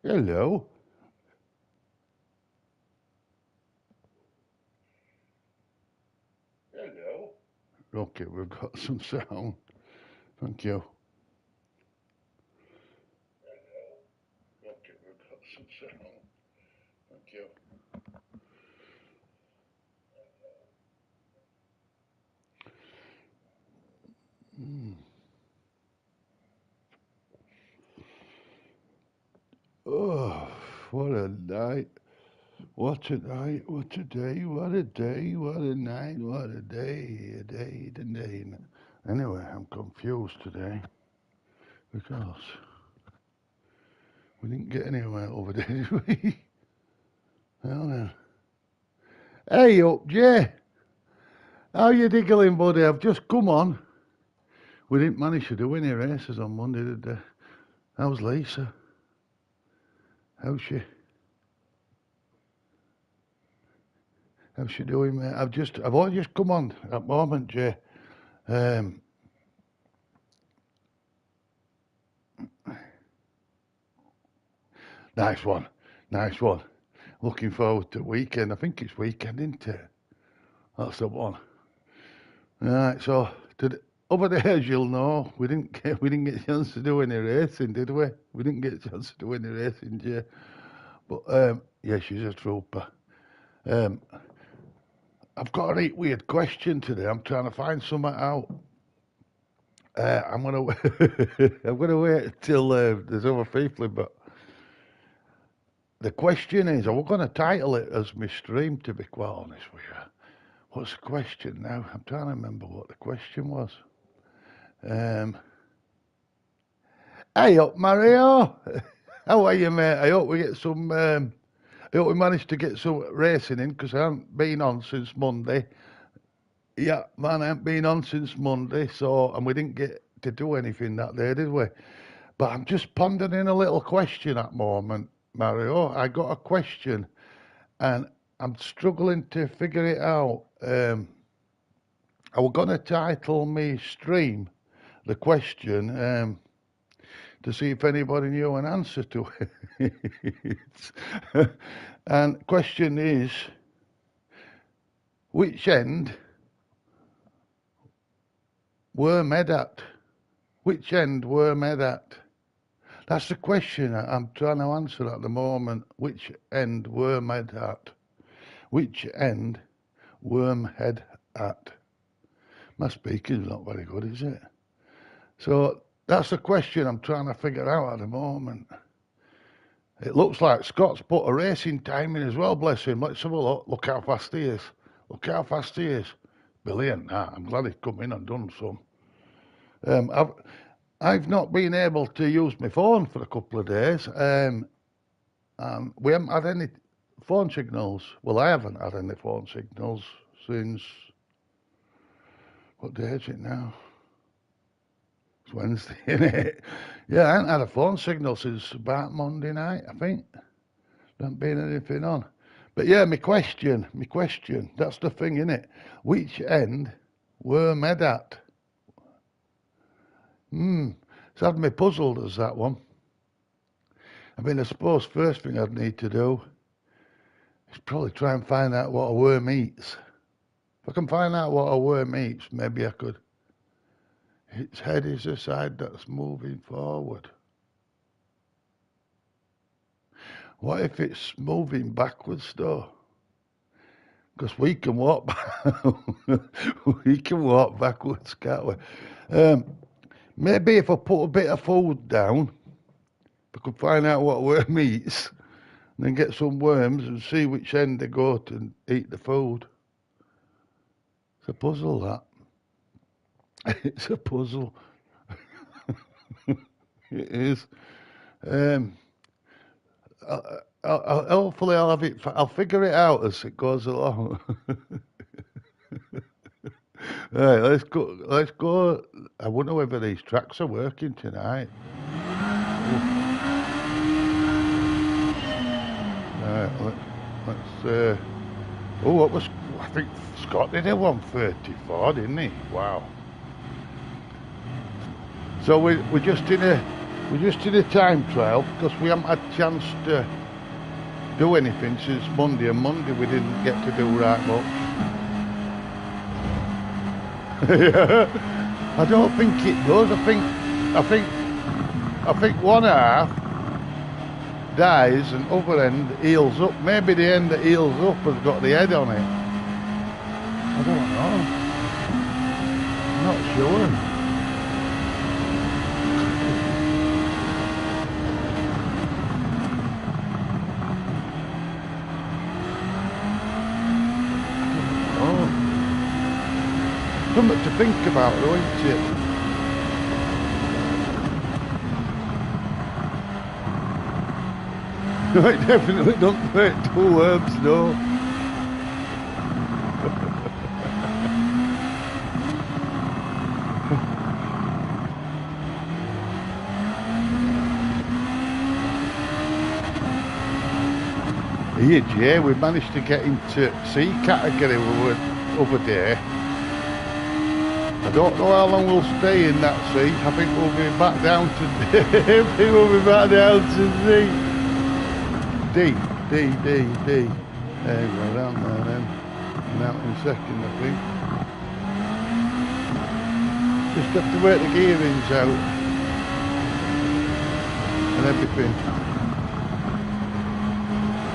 Hello. Hello. Okay, we've got some sound. Thank you. Okay, we've got some sound. Thank you. Mm. Oh, what a night. What a night. What a day. What a day. What a night. What a day. A day. A day. Anyway, I'm confused today because we didn't get anywhere over there, did we? Well then. Hey up, Jay. How you diggling, buddy? I've just come on. We didn't manage to do any races on Monday, did we? How's Lisa? How's she? How's she doing, mate? I've only just come on at the moment, Jay. Um, nice one, nice one. Looking forward to weekend. I think it's weekend, isn't it? That's the one. Right, so over there, as you'll know, we didn't get a chance to do any racing, did we? We didn't get a chance to do any racing, Jay. But yeah, she's a trooper. Um, I've got a really weird question today. I'm trying to find something out. I'm gonna I'm gonna wait till there's other people, but the question is, I'm gonna title it as my stream. To be quite honest with you, what's the question now? I'm trying to remember what the question was. Um, hey up, Mario. How are you, mate? I hope we get some. I hope we managed to get some racing in because I haven't been on since Monday. Yeah, man, I haven't been on since Monday, so and we didn't get to do anything that day, did we? But I'm just pondering a little question at the moment, Mario. I got a question and I'm struggling to figure it out. I was going to title me stream the question to see if anybody knew an answer to it. And question is, which end were med at? Which end were med at? That's the question I'm trying to answer at the moment. Which end were med at? Which end wormhead at? My speaking's not very good, is it? So that's the question I'm trying to figure out at the moment. It looks like Scott's put a racing time in as well, bless him. Let's have a look. Look how fast he is. Look how fast he is. Brilliant. I'm glad he's come in and done some. Um, I've, I've not been able to use my phone for a couple of days. We haven't had any phone signals. Well, I haven't had any phone signals since, what day is it now? It's Wednesday, isn't it? Yeah, I haven't had a phone signal since about Monday night, I think. There hasn't been anything on. But yeah, my question, that's the thing, innit? Which end were med at? It's had me puzzled as that one. I mean, I suppose first thing I'd need to do is probably try and find out what a worm eats. If I can find out what a worm eats, maybe I could. Its head is the side that's moving forward. What if it's moving backwards though? Because we can walk, we can walk backwards, can't we? Um, Maybe if I put a bit of food down, I could find out what a worm eats, and then get some worms and see which end they go to eat the food. It's a puzzle, that. It's a puzzle. It is. Um, hopefully I'll have it. I'll figure it out as it goes along. Right, let's go. Let's go. I wonder whether these tracks are working tonight. Right, let's. Oh, what was? I think Scott did a 134, didn't he? Wow. So we're just in a We just did a time trial because we haven't had a chance to do anything since Monday, and Monday we didn't get to do right much. Yeah. I don't think it does. I think one half dies and other end heals up. Maybe the end that heals up has got the head on it. I don't know. I'm not sure. Something to think about, though, isn't it? No, it definitely don't hurt 2 worms, no. Here, Jay, we managed to get into C category over there. I don't know how long we'll stay in that sea. I think we'll be back down to D. I think we'll be back down to D. D. There we go, down there then. And out in second, I think. Just have to work the gearings out. And everything.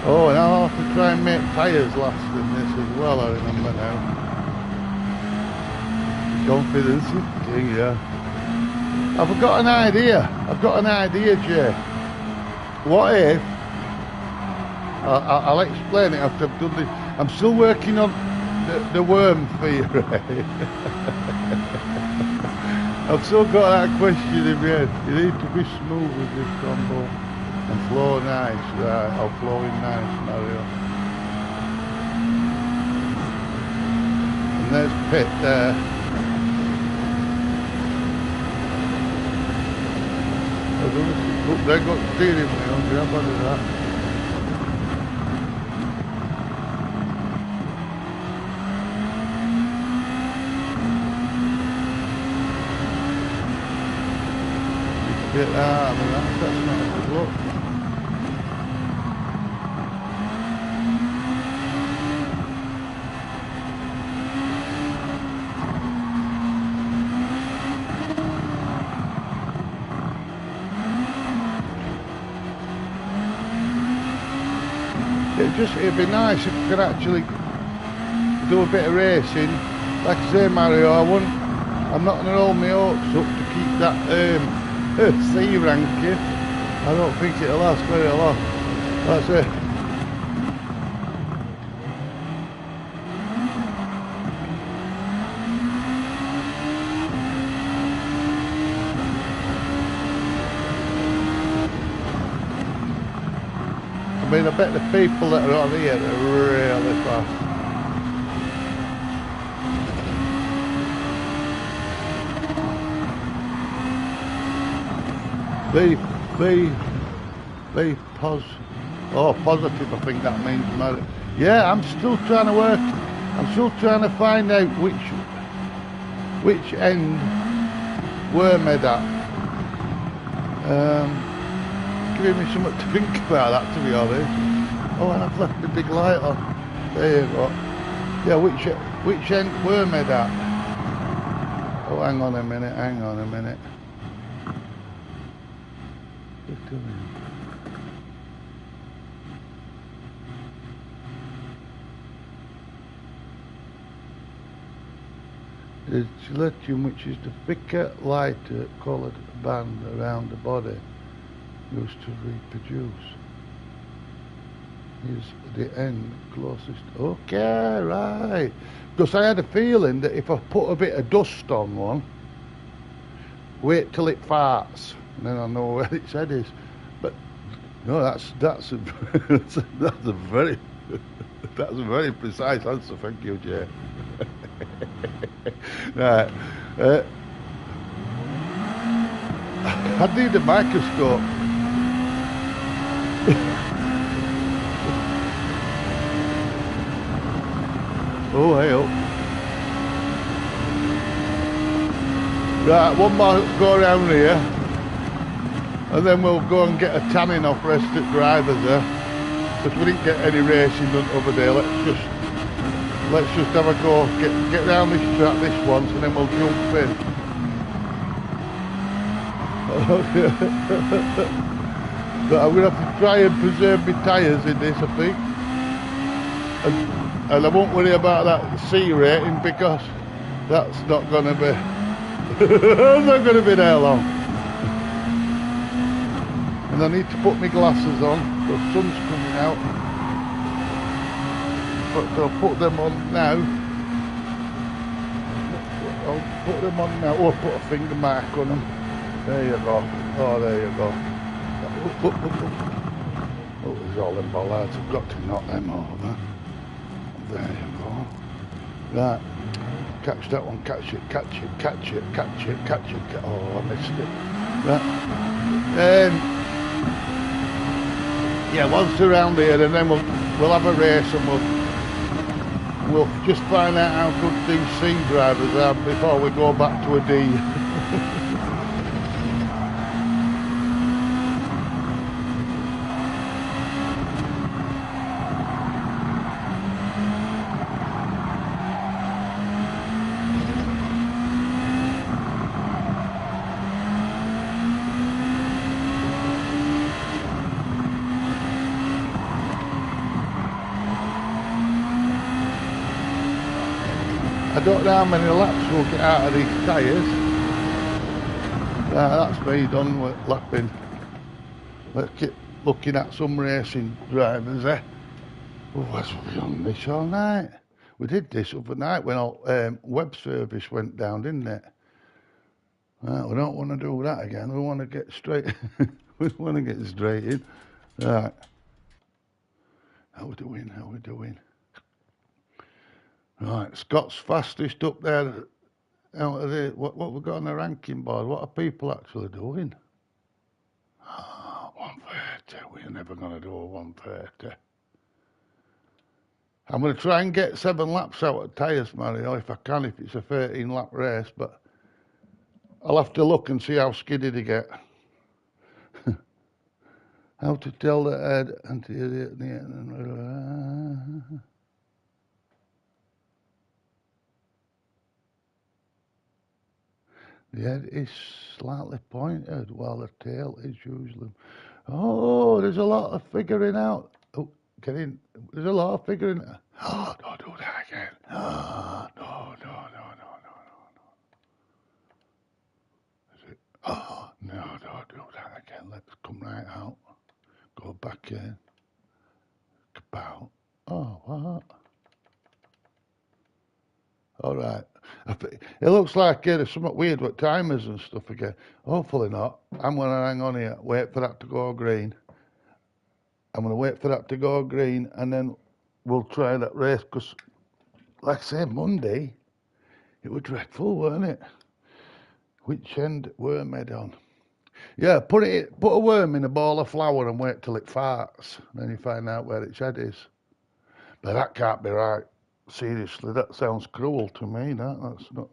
Oh, and I'll have to try and make tyres last in this as well, I remember now. Confidence thing, yeah. I've got an idea, Jay. What if I'll explain it after I've done this. I'm still working on the worm theory. I've still got that question in my head. You need to be smooth with this combo and flow nice, right? I'll flow in nice, Mario. And there's Pit there. Look, they got steering wheel on, grab onto that. Get that, I mean, that's not a good look. It'd be nice if we could actually do a bit of racing. Like I say, Mario, I'm not going to hold my hopes up to keep that C ranking. I don't think it'll last very long. That's it. I mean, I bet the people that are on here are really fast. Positive, I think that means, Mary. Yeah, I'm still trying to find out which end we're made at. Giving me something to think about that, to be honest. Oh, and I've left the big light on. There you go. Yeah, which end we're made at. Oh, hang on a minute. Just a minute. The gelatium, which is the thicker, lighter coloured band around the body used to reproduce, is the end closest. Okay, right. Because I had a feeling that if I put a bit of dust on one, wait till it farts, and then I know where its head is. But no, that's a very precise answer. Thank you, Jay. Right. I need a microscope. Oh, hey up. Right, one more go around here. And then we'll go and get a tanning off rest at drivers there. Because we didn't get any racing done the other day. Let's just have a go. Get round this track this once and then we'll jump in. But I'm going to have to try and preserve my tyres in this, I think. And I won't worry about that C rating because that's not going to be I'm not going to be there long. And I need to put my glasses on. The sun's coming out. But I'll put them on now. I'll put them on now. Oh, put a finger mark on them. There you go. Oh, there you go. Oh, there's all them bollards. I've got to knock them over. There you go. Right. Catch that one. Catch it. Oh, I missed it. Right. Yeah, once around here, and then we'll have a race, and we'll just find out how good these C drivers are before we go back to a D. I don't know how many laps we'll get out of these tyres. That's me done with lapping. Let's keep looking at some racing drivers there. Oh, we've been on this all night. We did this overnight when our web service went down, didn't it? We don't want to do that again. We want to get straight. We want to get straight in. Right. How we doing? Right, Scott's fastest up there. Out of the, what we got on the ranking board? What are people actually doing? 130. We're never going to do a 130. I'm going to try and get 7 laps out of tyres, Mario, if I can, if it's a 13-lap race, but I'll have to look and see how skiddy they get. How to tell the head and the head is slightly pointed while the tail is usually... Oh, there's a lot of figuring out. Oh, get in. There's a lot of figuring out. Oh, don't do that again. Oh, no. Is it? Oh, no, don't do that again. Let's come right out. Go back in. About. Oh, what? All right. It looks like there's something weird with timers and stuff again. Hopefully not. I'm going to hang on here, wait for that to go green. I'm going to wait for that to go green and then we'll try that race because, like I say, Monday, it was dreadful, weren't it? Which end worm head on? Yeah, put a worm in a ball of flour and wait till it farts. Then you find out where its head is. But that can't be right. Seriously, that sounds cruel to me. That's not.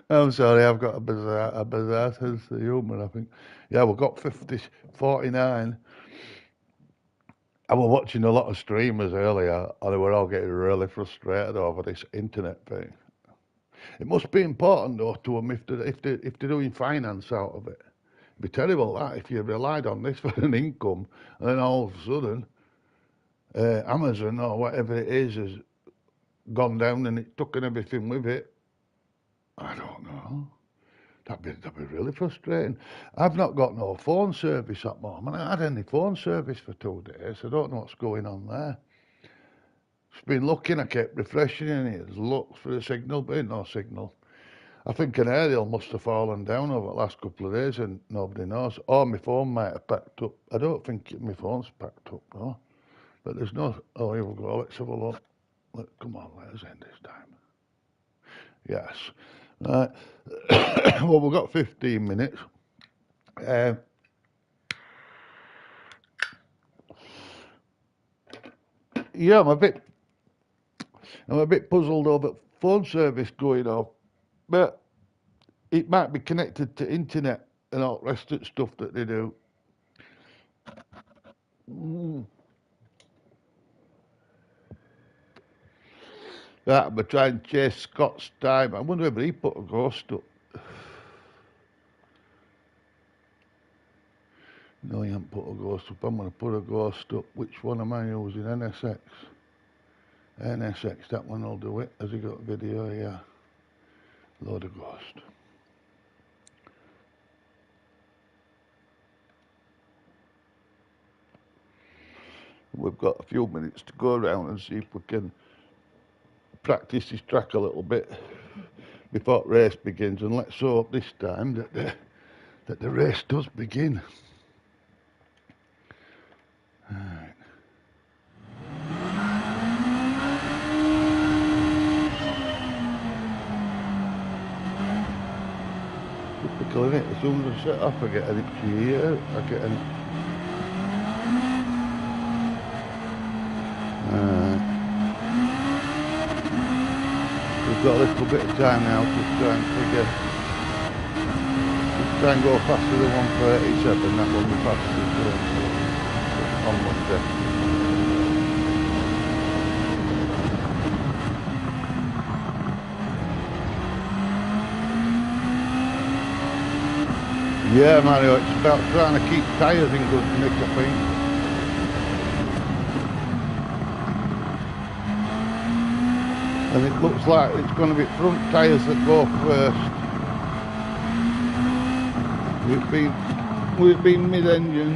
I'm sorry, I've got a bizarre sense of humour, I think. Yeah, we've got 49. I was watching a lot of streamers earlier, and they were all getting really frustrated over this internet thing. It must be important, though, to them if they're doing finance out of it. It'd be terrible, that, if you relied on this for an income, and then all of a sudden, Amazon or whatever it is has gone down and it's taken everything with it. I don't know. That'd be really frustrating. I've not got no phone service at the moment. I haven't had any phone service for 2 days. I don't know what's going on there. Just been looking, I kept refreshing and it looked for a signal, but ain't no signal. I think an aerial must have fallen down over the last couple of days and nobody knows. Or my phone might have packed up. I don't think my phone's packed up, no. But there's no... Oh, here we go. Let's have a look. Come on, let's end this time. Yes. Well, we've got 15 minutes. Yeah, I'm a bit puzzled over phone service going off. But it might be connected to internet and all the rest of the stuff that they do. That, but try and chase Scott's time. I wonder whether he put a ghost up. No, he hasn't put a ghost up. I'm going to put a ghost up. Which one am I using? NSX. NSX, that one will do it. Has he got a video? Yeah. Load of ghost. We've got a few minutes to go around and see if we can practice this track a little bit before the race begins, and let's hope this time that the race does begin. Right. Typical, isn't it? As soon as I set off, I get an itchy ear. I get an... We've got a little bit of time now to try and figure. Try and go faster than 137. That will be faster on Monday. Yeah, Mario, it's about trying to keep tyres in good nick, I think. And it looks like it's going to be front tyres that go first. We've been mid-engine.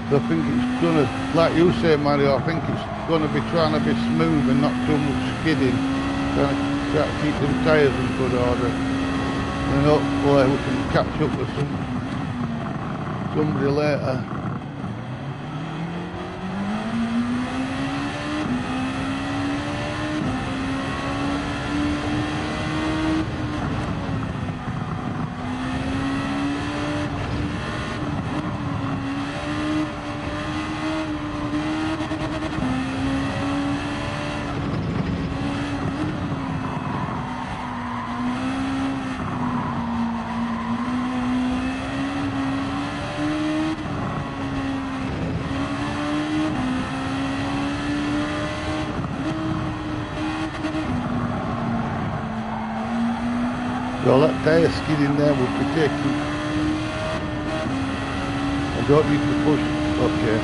So I think it's going to, like you say, Mario, I think it's going to be trying to be smooth and not too much skidding. Trying to keep them tyres in good order. And hopefully we can catch up with somebody later. So that tyre skid in there will be taking. I don't need to push. Okay.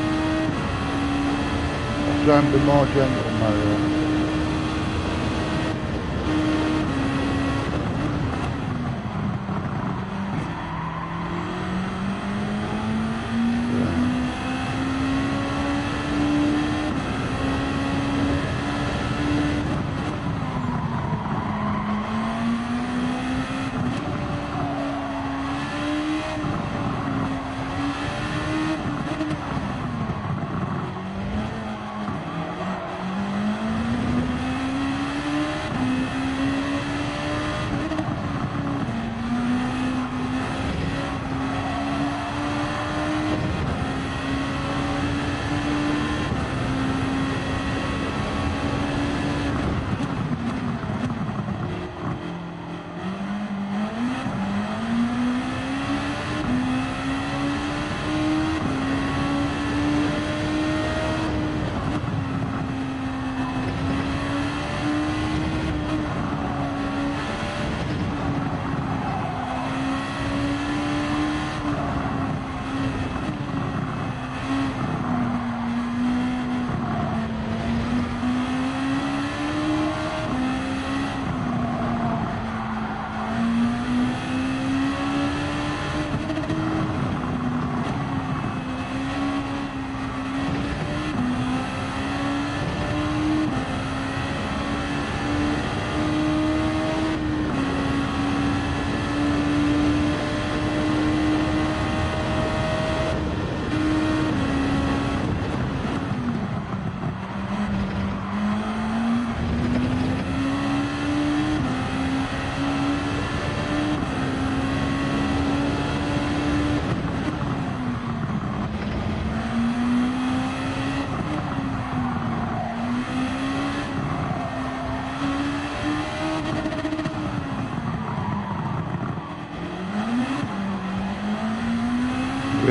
I'll try and be more gentle, Mario.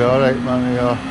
alright, man, yeah.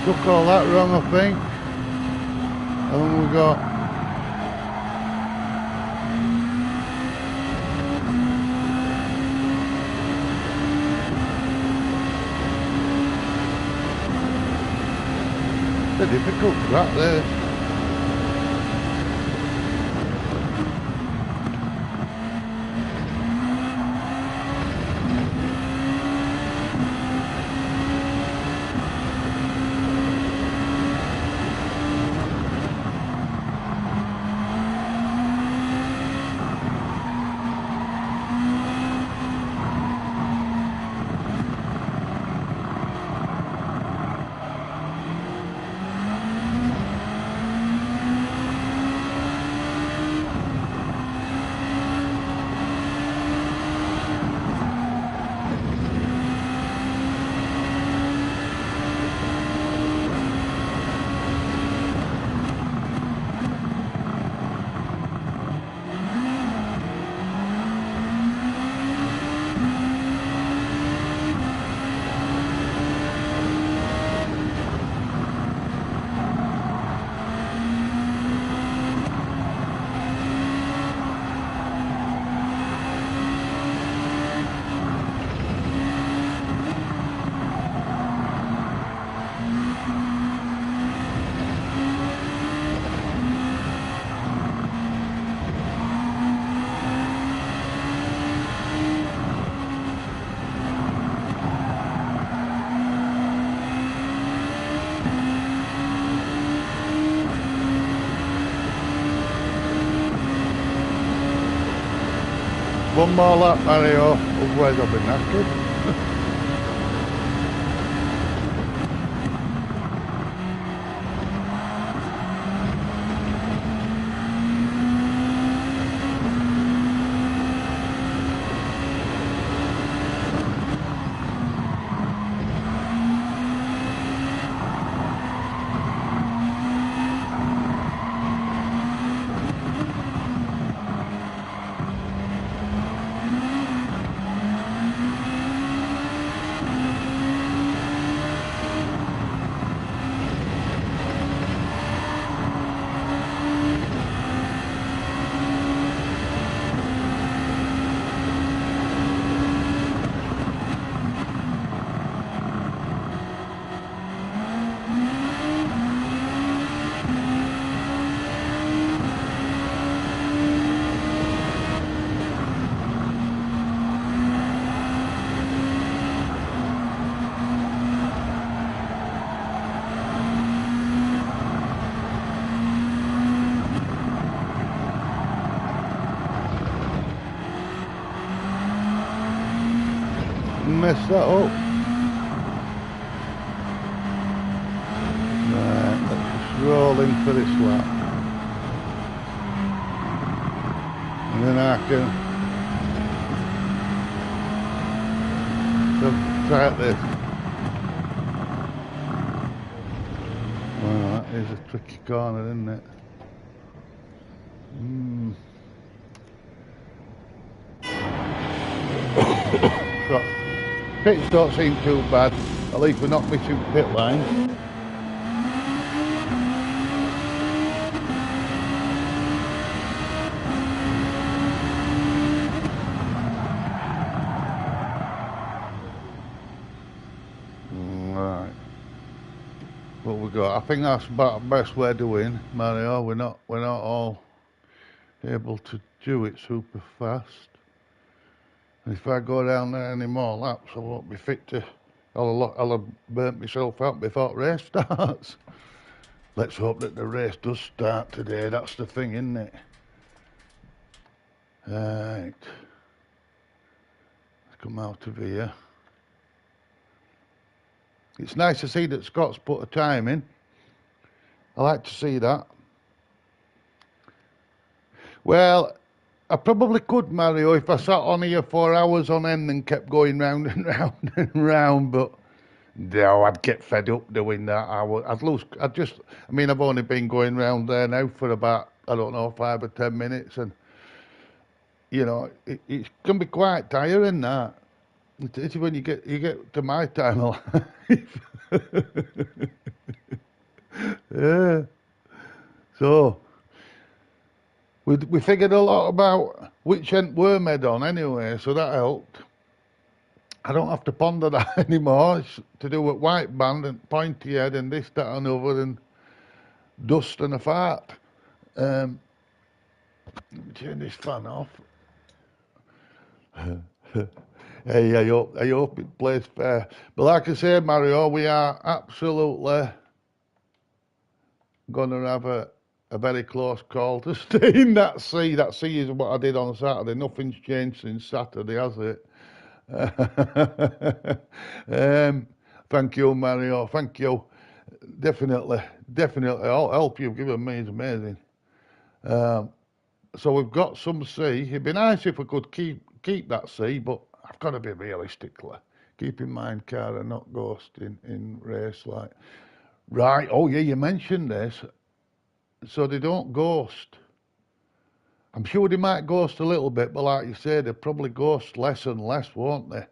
Took all that wrong, I think. How long we got? It's a difficult track there. One more lap, Mario, otherwise I'll be knackered. mess that up. Right, let's just roll in for this lap. And then I can try this. Well, that is a tricky corner, isn't it? So, pits don't seem too bad. At least we're not missing pit lines. Right. What we got? I think that's about the best way to win, Mario. We're not all able to do it super fast. And if I go down there any more laps, I won't be fit to. I'll have burnt myself out before the race starts. Let's hope that the race does start today. That's the thing, isn't it? Right. Let's come out of here. It's nice to see that Scott's put a time in. I like to see that. Well, I probably could, Mario, if I sat on here 4 hours on end and kept going round and round and round, but no, I'd get fed up doing that. I mean, I've only been going round there now for about, I don't know, 5 or 10 minutes, and, you know, it can be quite tiring, that. It's when you get to my time of life. Yeah. So, we figured a lot about which end we're made on anyway, so that helped. I don't have to ponder that anymore. It's to do with white band and pointy head and this, that and other and dust and a fart. Let me turn this fan off. Hey, I hope it plays fair. But like I say, Mario, we are absolutely going to have a very close call to stay in that C. That C is what I did on Saturday. Nothing's changed since Saturday, has it? Thank you, Mario. Thank you. Definitely. All help you've given me is amazing. So we've got some C. It'd be nice if we could keep that C, but I've got to be realistically. Keep in mind, car are not ghosting in race like. Right. Oh yeah, you mentioned this. So they don't ghost. I'm sure they might ghost a little bit, but like you say, they'll probably ghost less and less, won't they?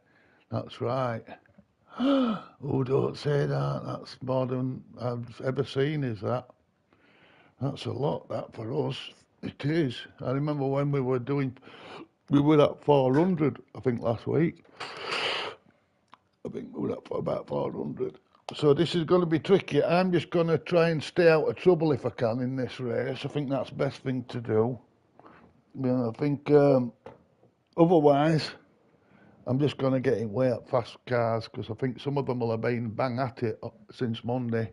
That's right. Oh, don't say that. That's more than I've ever seen, is that? That's a lot, that, for us. It is. I remember when we were at 400, I think, last week. I think we were at about 400. So this is going to be tricky. I'm just going to try and stay out of trouble if I can in this race. I think that's the best thing to do. Yeah, I think otherwise, I'm just going to get in way at fast cars because I think some of them will have been bang at it since Monday.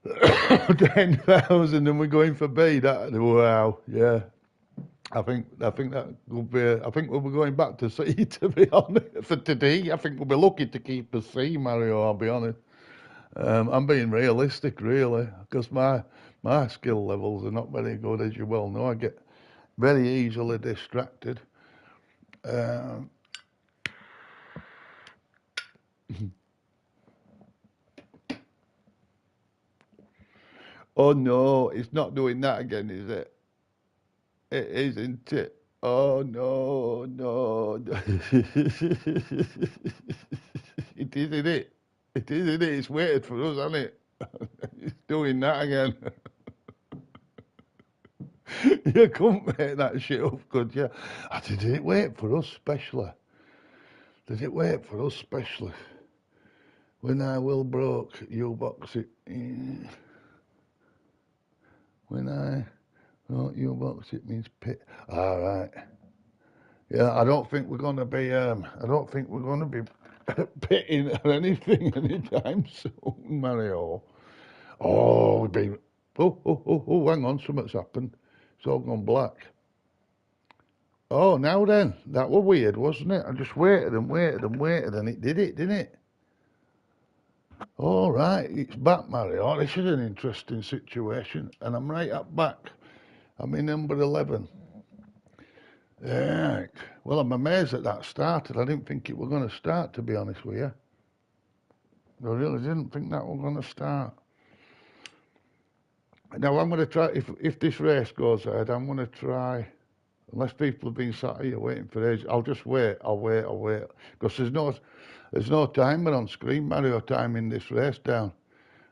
10,000 and we're going for B. Wow, yeah. I think that will be. I think we'll be going back to C, to be honest, for today. I think we'll be lucky to keep a C, Mario. I'll be honest. I'm being realistic, really, because my skill levels are not very good, as you well know. I get very easily distracted. Um, oh no, it's not doing that again, is it? It isn't it? Oh no, no. It is, isn't it? It is, isn't it? It's waited for us, hasn't it? It's doing that again. You couldn't make that shit up, could you? Did it wait for us specially? Did it wait for us specially? When I will broke, you box it. When I wrote you box it means pit. All right. Yeah, I don't think we're gonna be. I don't think we're gonna be pitting or anything anytime soon, Mario. Oh, we've been. Oh, hang on, something's happened. It's all gone black. Oh, now then, that was weird, wasn't it? I just waited and waited and waited, and it did it, didn't it? All right, it's back, Mario. This is an interesting situation, and I'm right up back. I'm in number 11. Yeah. Well, I'm amazed that that started. I didn't think it were going to start, to be honest with you. I really didn't think that was going to start. Now, I'm going to try, if this race goes ahead, I'm going to try, unless people have been sat here waiting for ages, I'll just wait. I'll wait. Because there's no timer on screen, Mario, timing this race down.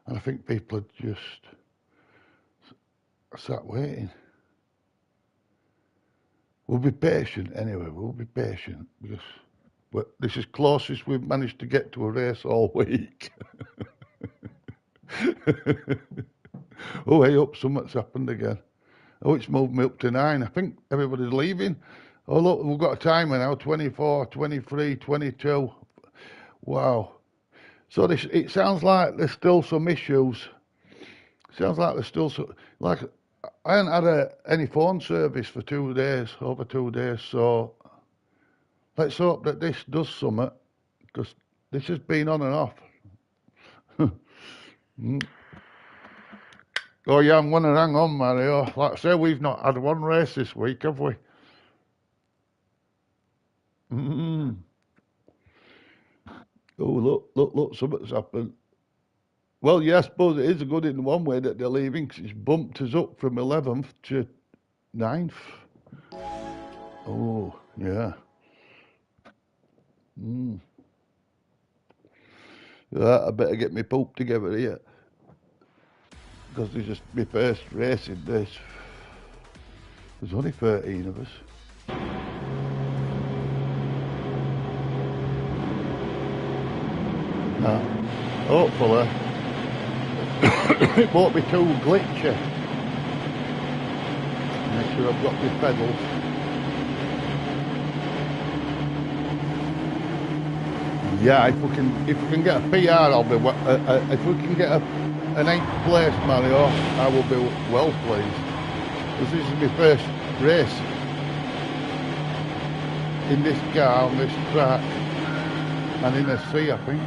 And I think people are just sat waiting. We'll be patient anyway, we'll be patient. Because this is closest we've managed to get to a race all week. Oh, hey up, something's happened again. Oh, it's moved me up to 9. I think everybody's leaving. Oh, look, we've got a timer now, 24, 23, 22. Wow. So it sounds like there's still some issues. Sounds like there's still some, like, I haven't had any phone service for 2 days, over 2 days, so let's hope that this does something, because this has been on and off. Mm. Oh yeah, I'm going to hang on, Mario. Like I say, we've not had one race this week, have we? Mm. Oh, look, something's happened. Well, yeah, I suppose it is good in one way that they're leaving, 'cause it's bumped us up from 11th to 9th. Oh, yeah. Mm. I better get my poop together here, because this is my first race in this. There's only 13 of us. Now, hopefully, it won't be too glitchy. Make sure I've got my pedals. Yeah, if we can get a PR, I'll be. If we can get an 8th place, Mario, I will be well pleased. Because this is my first race in this car on this track and in a sea, I think.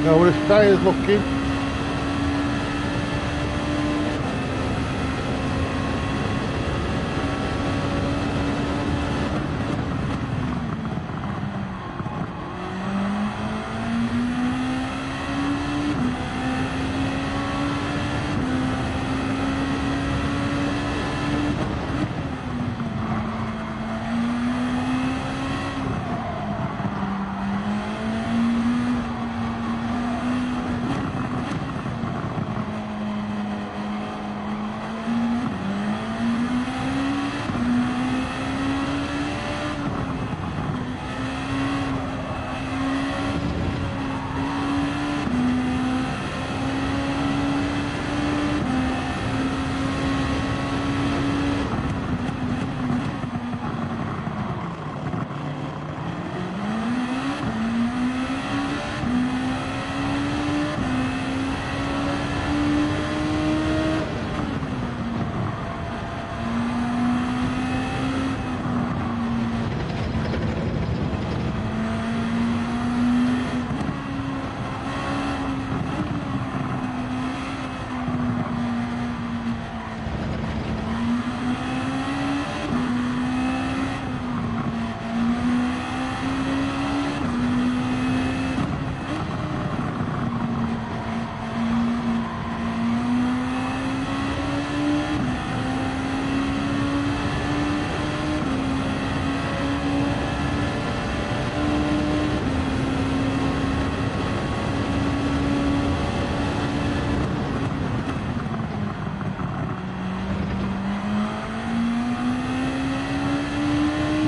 Now were his tyres looking?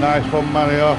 Nice one, Mario.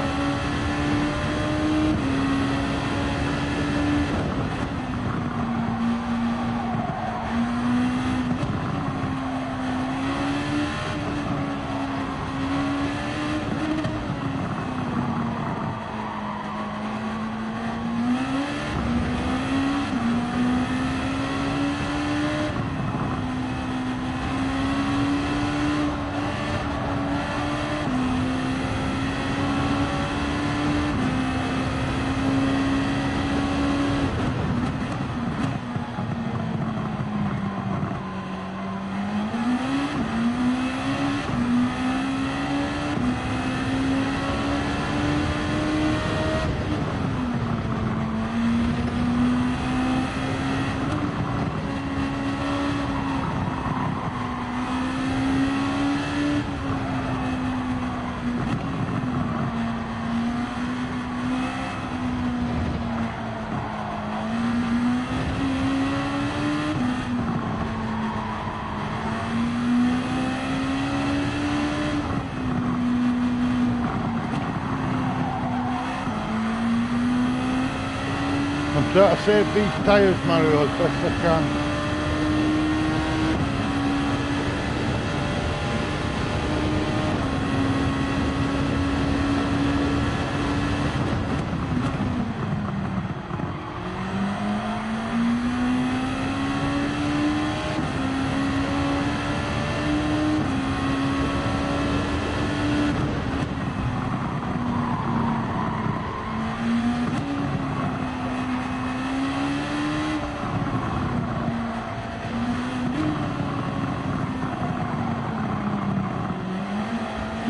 I'm trying to save these tyres, Mario, as best I can.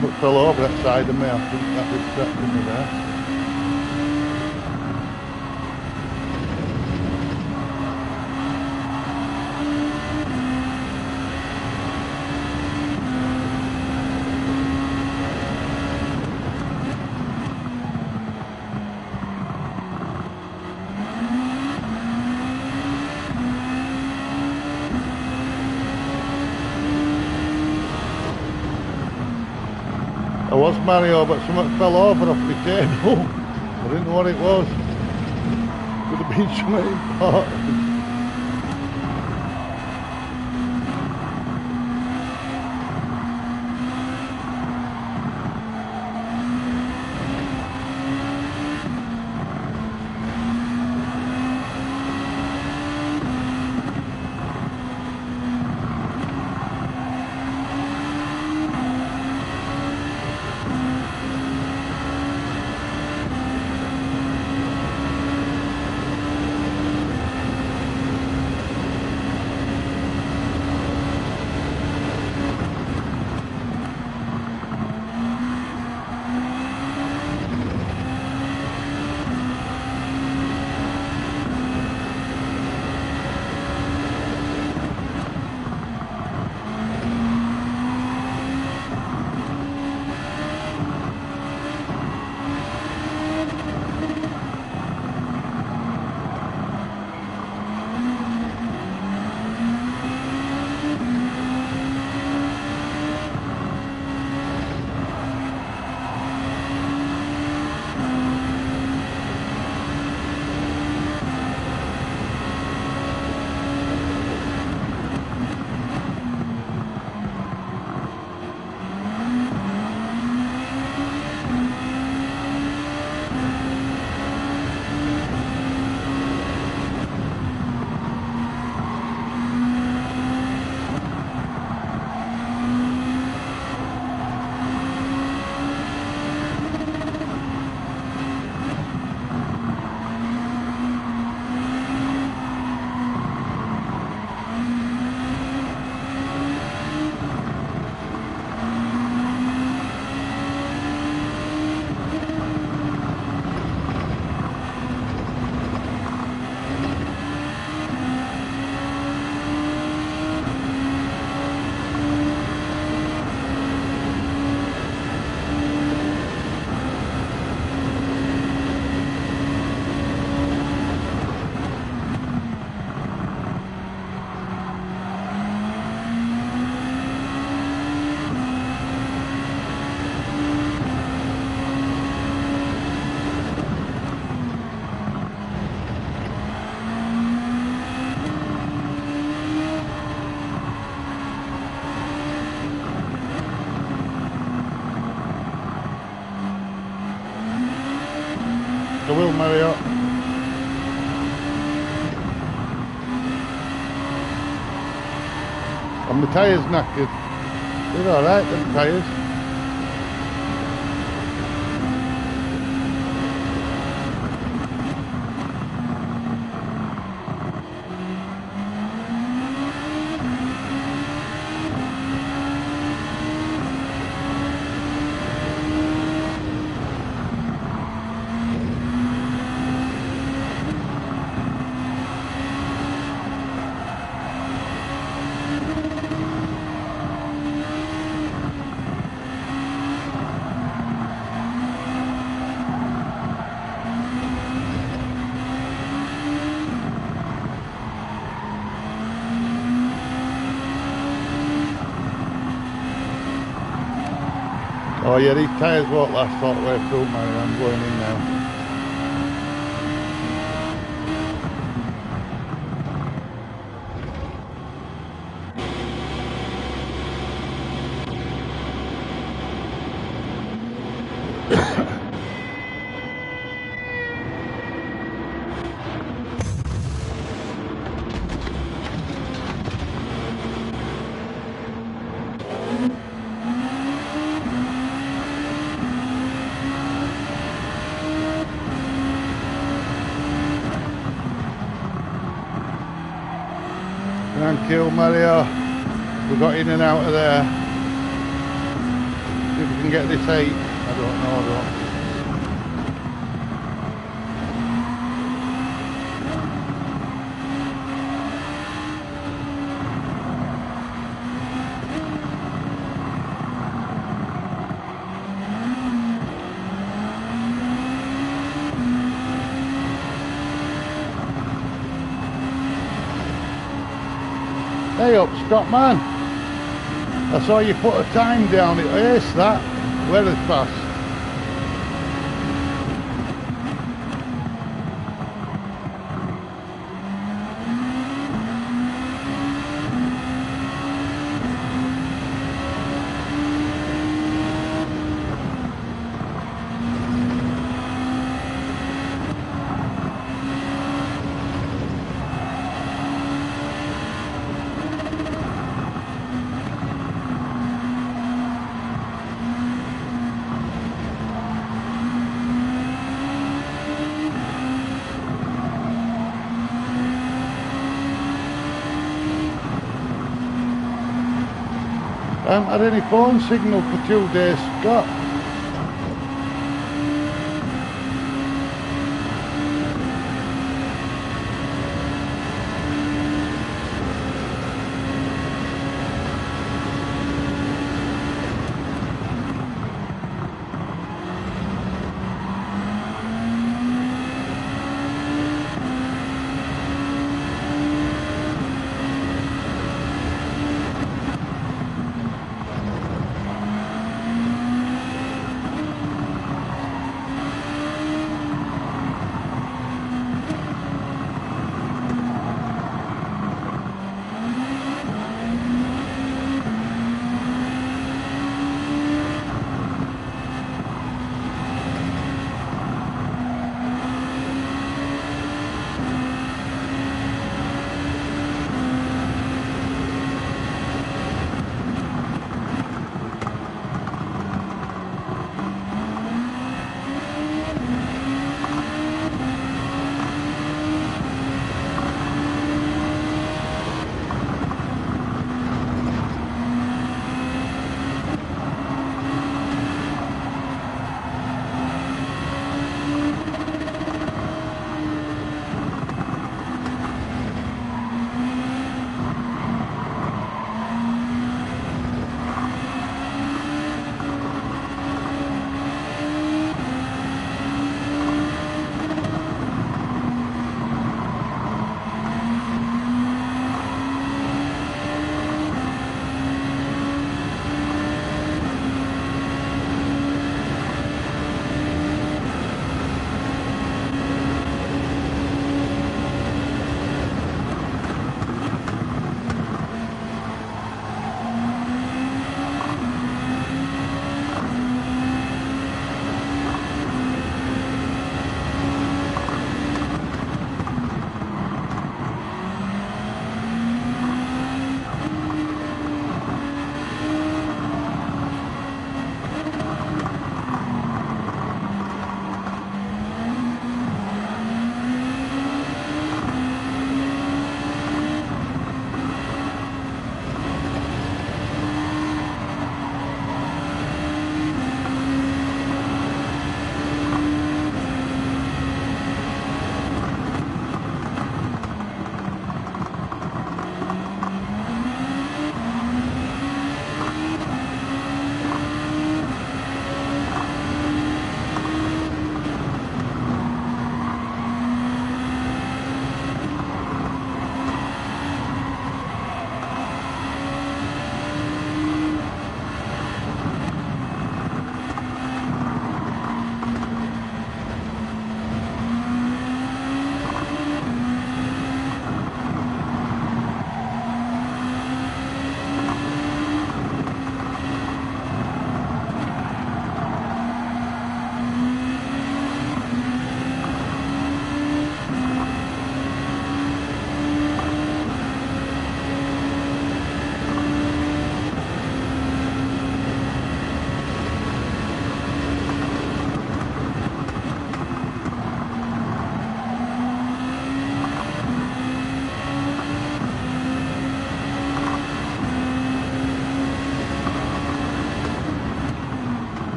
But fell over that side of me, I think that distracted me there. I was Mario, but something fell over off my table. I didn't know what it was. Could have been something important. you, Mario. And the tyres knackered. They're alright, them tyres. Oh yeah, these tyres won't last all the way through, Mario. I'm going in now. Thank you, Mario. We got in and out of there. See if we can get this 8. I don't know though. Hey up, Scott man. I saw you put a time down. It aced that. Very fast. I haven't had any phone signal for 2 days, Scott.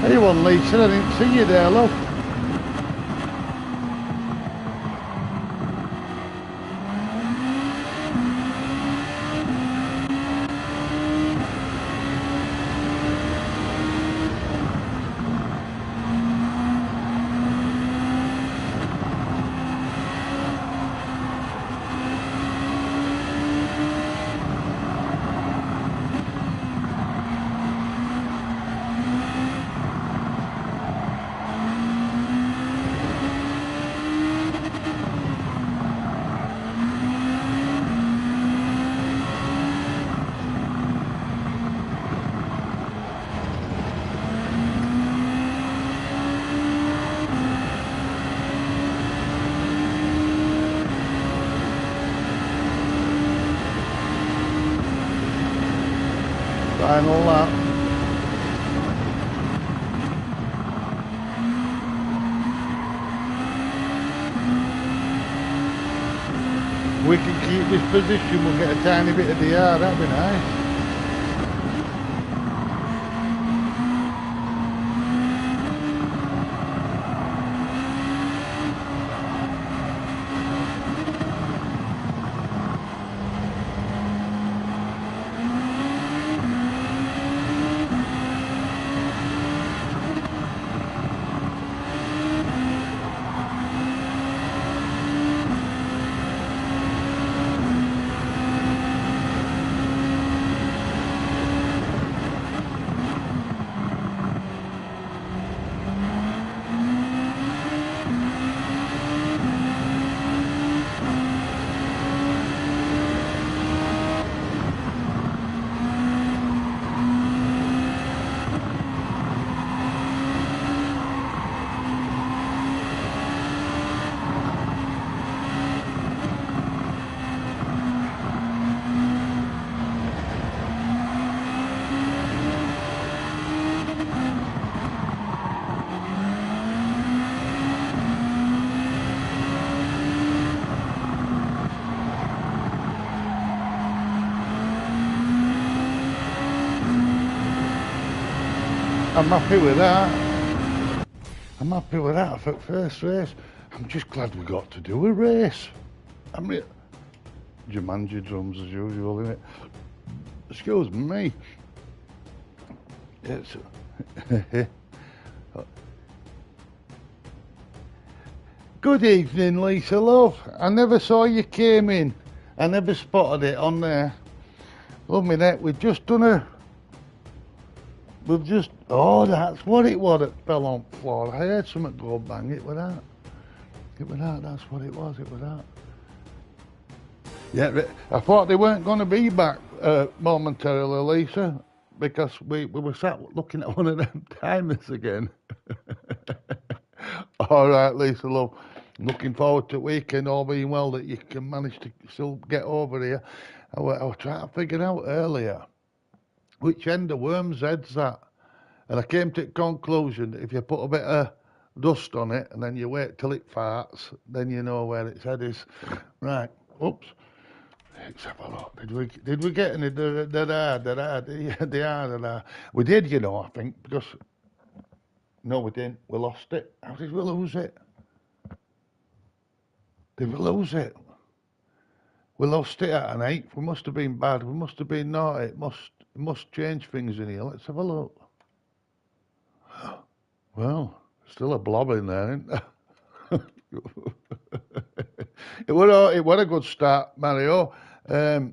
Hey, you on, Lisa? I didn't see you there, love. Final lap. We can keep this position, we'll get a tiny bit of the yard, that'd be nice. I'm happy with that. I'm happy with that for first race. I'm just glad we got to do a race. I mean, Jumanji drums as usual, innit? Excuse me. It's good evening, Lisa, love. I never saw you came in. I never spotted it on there. Love me that. Oh, that's what it was that fell on the floor. I heard something go bang. It was that. That's what it was. It was that. Yeah, I thought they weren't going to be back momentarily, Lisa, because we were sat looking at one of them timers again. All right, Lisa, love. Looking forward to the weekend, all being well, that you can manage to still get over here. I was trying to figure out earlier which end of Worm's Head's that. And I came to the conclusion that if you put a bit of dust on it and then you wait till it farts, then you know where its head is. Right, oops. Let's have a look. Did we get any da-da? We did, you know, I think, because no, we didn't. We lost it. How did we lose it? Did we lose it? We lost it at an 8th. We must have been bad. We must have been naughty. It must change things in here. Let's have a look. Well, still a blob in there, isn't there? It was a good start, Mario. I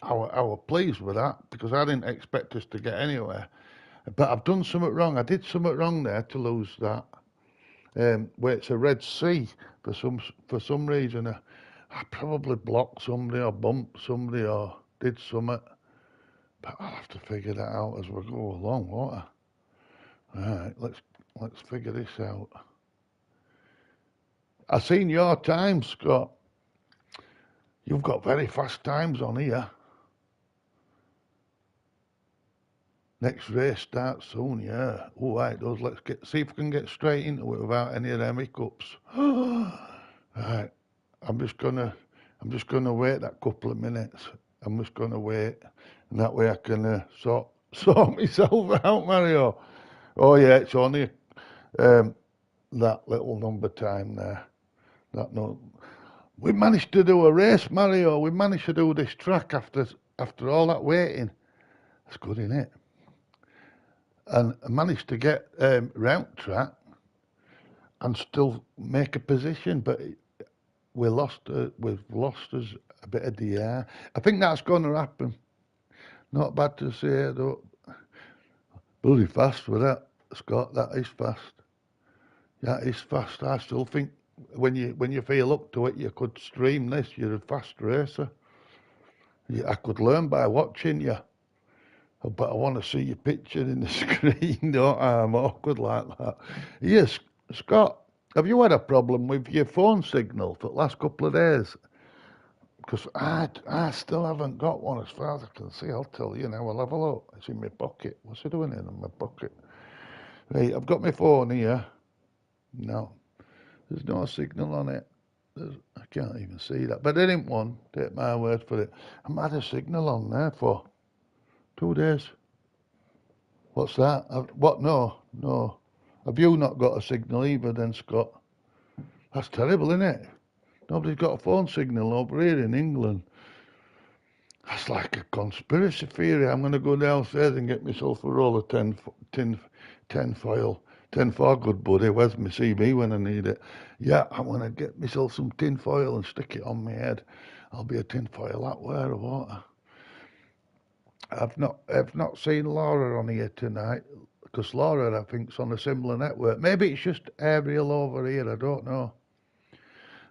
was pleased with that because I didn't expect us to get anywhere. But I've done something wrong. I did something wrong there to lose that. Where it's a red C for some reason. I probably blocked somebody or bumped somebody or did something. But I'll have to figure that out as we go along, won't I? All right, let's figure this out. I seen your time, Scott. You've got very fast times on here. Next race starts soon, yeah. All right, those. Let's see if we can get straight into it without any of them hiccups. Right, I'm just gonna wait that couple of minutes. I'm just gonna wait, and that way I can sort myself out, Mario. Oh yeah, it's only um, that little number time there. That no, we managed to do a race, Mario. We managed to do this track after all that waiting. That's good, isn't it? And I managed to get round track and still make a position, but we lost. We've lost us a bit of the air. I think that's going to happen. Not bad to say, though. Bloody fast with that, Scott. That is fast. That is fast. I still think when you feel up to it, you could stream this. You're a fast racer. I could learn by watching you, but I want to see your picture in the screen. Don't I? I'm awkward like that. Yes, Scott. Have you had a problem with your phone signal for the last couple of days? Because I still haven't got one as far as I can see. I'll tell you now. I'll have a look. It's in my pocket. What's it doing in my pocket? Right, I've got my phone here. No, there's no signal on it. I can't even see that. But there ain't one. Take my word for it. I had a signal on there for 2 days. What's that? What? No, no. Have you not got a signal either then, Scott? That's terrible, isn't it? Nobody's got a phone signal over here in England. That's like a conspiracy theory. I'm going to go downstairs and get myself a roll of tin foil. Tin foil, good buddy. Where's my CB when I need it? Yeah, I'm going to get myself some tin foil and stick it on my head. I'll be a tin foil that way or what? I've not seen Laura on here tonight because Laura, I think, is on a similar network. Maybe it's just Ariel over here. I don't know.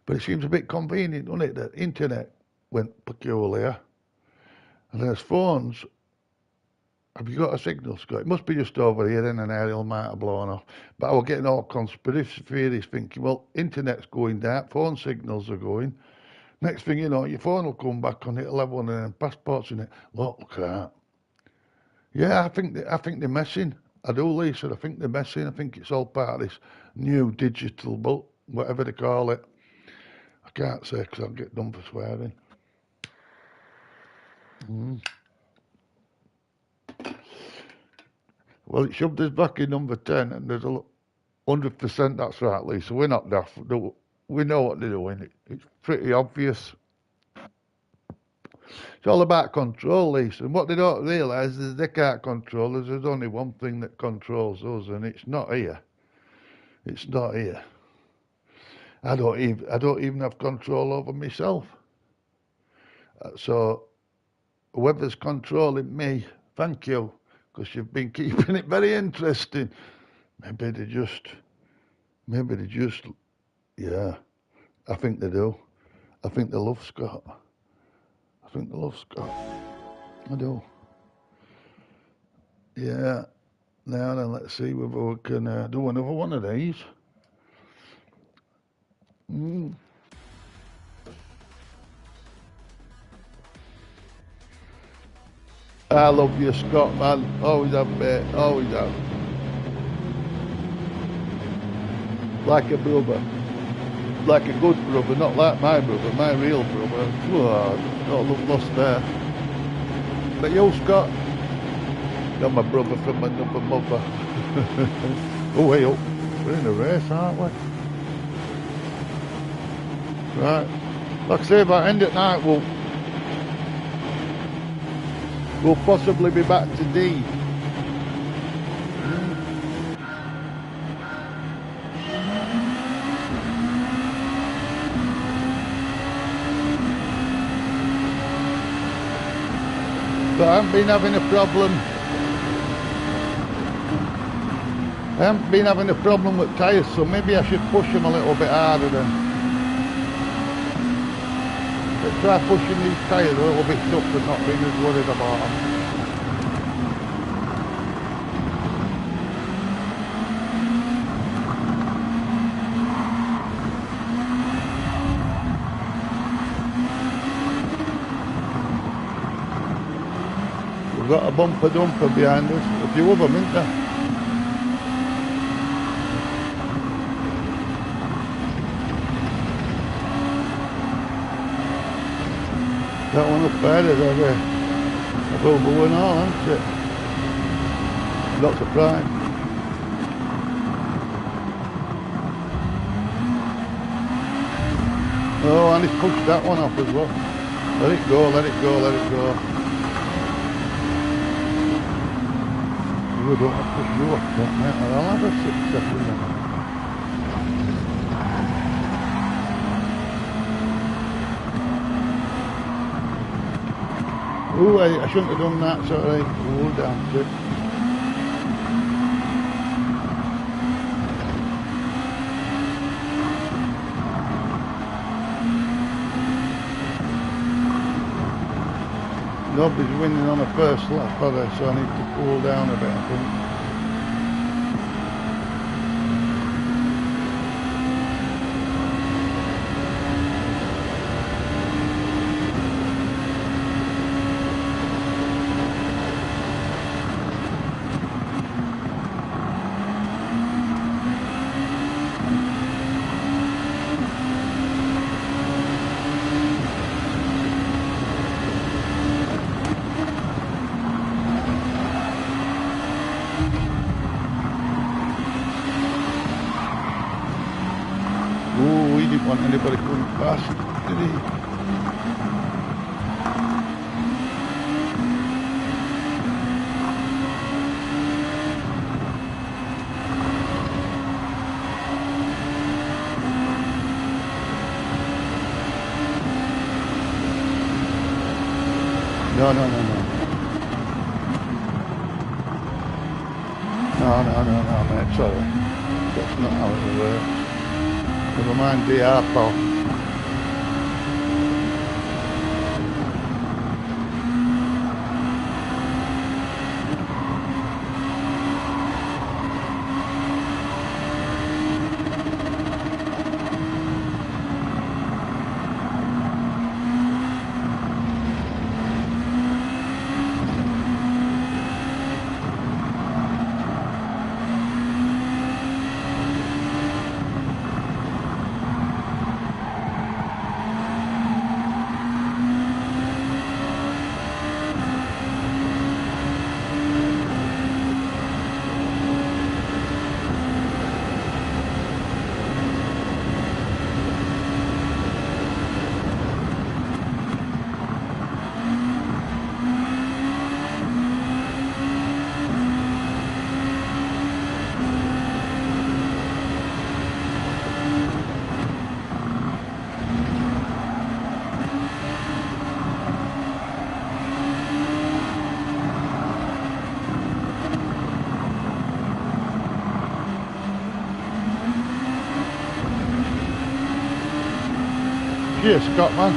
But it seems a bit convenient, doesn't it? That internet went peculiar. And there's phones. Have you got a signal, Scott? It must be just over here, then an aerial might have blown off. But I was getting all conspiracy theories thinking, well, internet's going down, phone signals are going. Next thing you know, your phone will come back on, it'll have one of them passports in it. Look at that. Yeah, I think they're messing. I do, Lisa. I think they're messing. I think it's all part of this new digital, whatever they call it. I can't say because I'll get done for swearing. Well, it shoved us back in number 10, and there's 100% that's right, Lisa. We're not daft. We know what they're doing. It's pretty obvious. It's all about control, Lisa. And what they don't realise is they can't control us. There's only one thing that controls us, and it's not here. It's not here. I don't even have control over myself. So whoever's controlling me, thank you, because you've been keeping it very interesting. Maybe they just, yeah. I think they do. I think they love Scott. I do. Yeah. Now then, let's see whether we can do another one of these. I love you, Scott, man. Always have, mate. Always have. Like a brother. Like a good brother, not like my brother, my real brother. Oh, no love lost there. But you, Scott, you're my brother from another mother. Oh, way up. We're in a race, aren't we? Right. Like I say, if I end at night, we'll possibly be back to D. But I haven't been having a problem. I haven't been having a problem with tyres, so maybe I should push them a little bit harder then. But try pushing these tyres a little bit tough and not being as worried about them. We've got a bumper dumper behind us, a few of them, isn't there? That one up there is a billboard and all, isn't it? Not surprised. Oh, and he's pushed that one off as well. Let it go, let it go, let it go. You don't have to push you off that, mate. I'll have a 6 second then. Oh, I shouldn't have done that, sorry. Oh, damn it. Nobody's winning on a first lap, are they? So I need to cool down a bit, I think. Oh, he didn't want anybody coming past, did he? No, no, no, no. No, mate, sorry. That's not how it works. Never mind the pal. Cheers, Scott, man.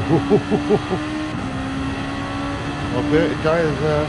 Well, 30 tyres there.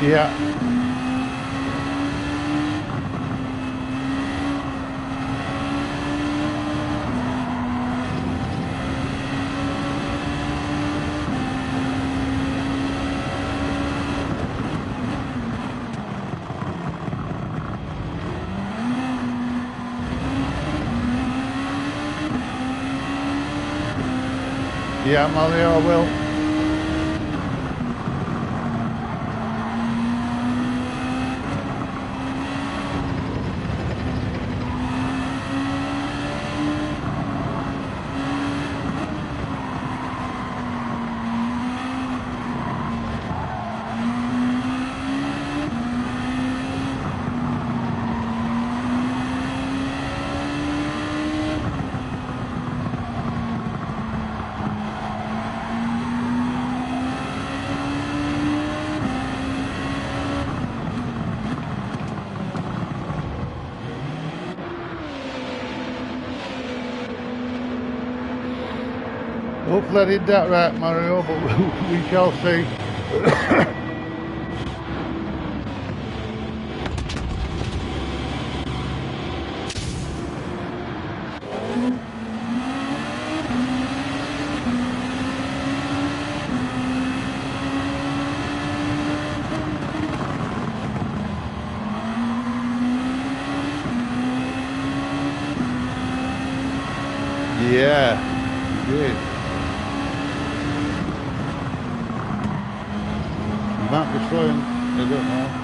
Yeah. Yeah, Mario, I will. Hopefully I did that right, Mario, but we shall see. Yeah, good. You might be slowing, I don't know.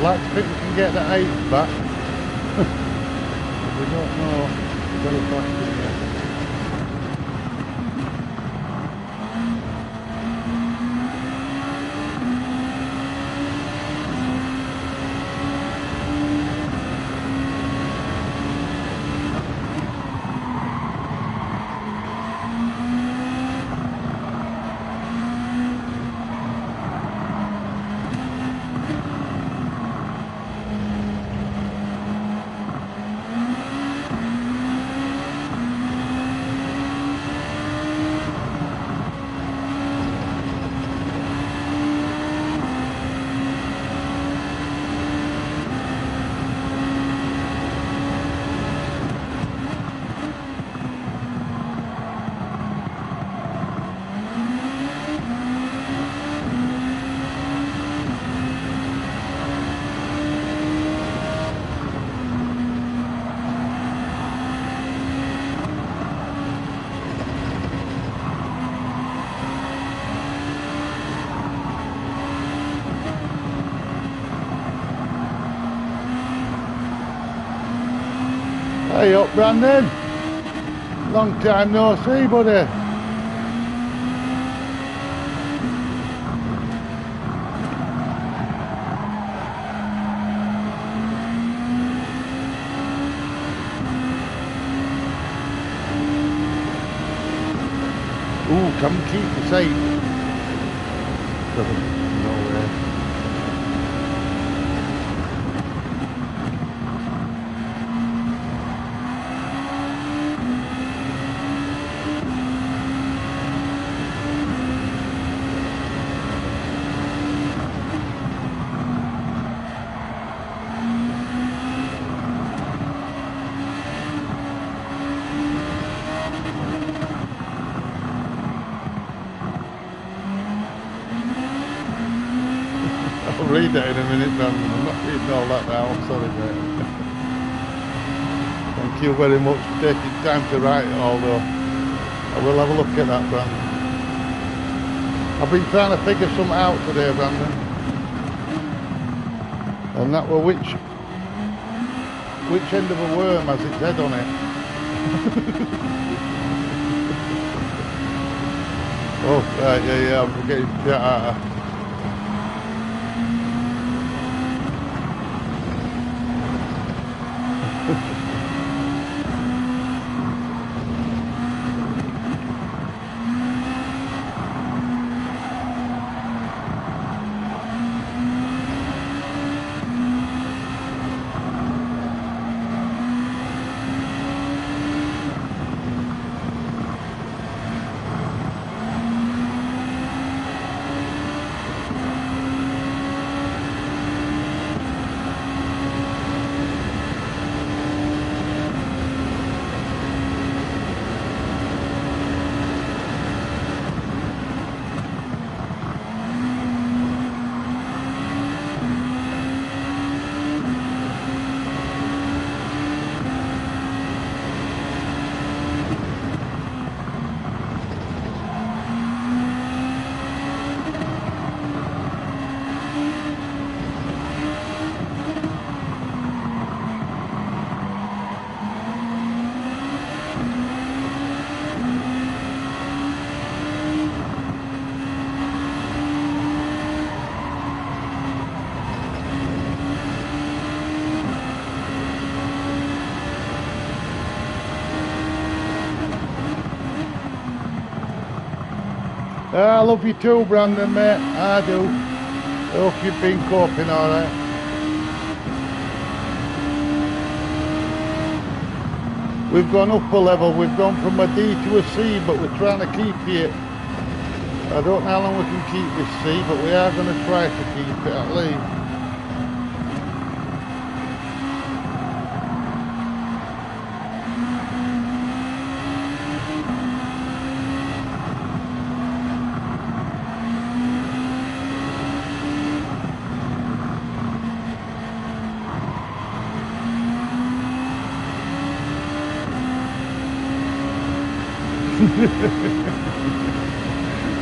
like to think we can get that 8 back. We don't know. Very fast in here. Hey up, Brandon. Long time no see, buddy. Ooh, come keep the safe. No way. I'll read that in a minute, Brandon. I'm not reading all that now. I'm sorry, mate. Thank you very much for taking time to write it all, though. I will have a look at that, Brandon. I've been trying to figure something out today, Brandon. And that were which end of a worm has its head on it. Oh, right, yeah, I'm getting shit out of. I love you too, Brandon, mate. I do. I hope you've been coping alright. We've gone up a level. We've gone from a D to a C, but we're trying to keep it. I don't know how long we can keep this C, but we are going to try to keep it at least.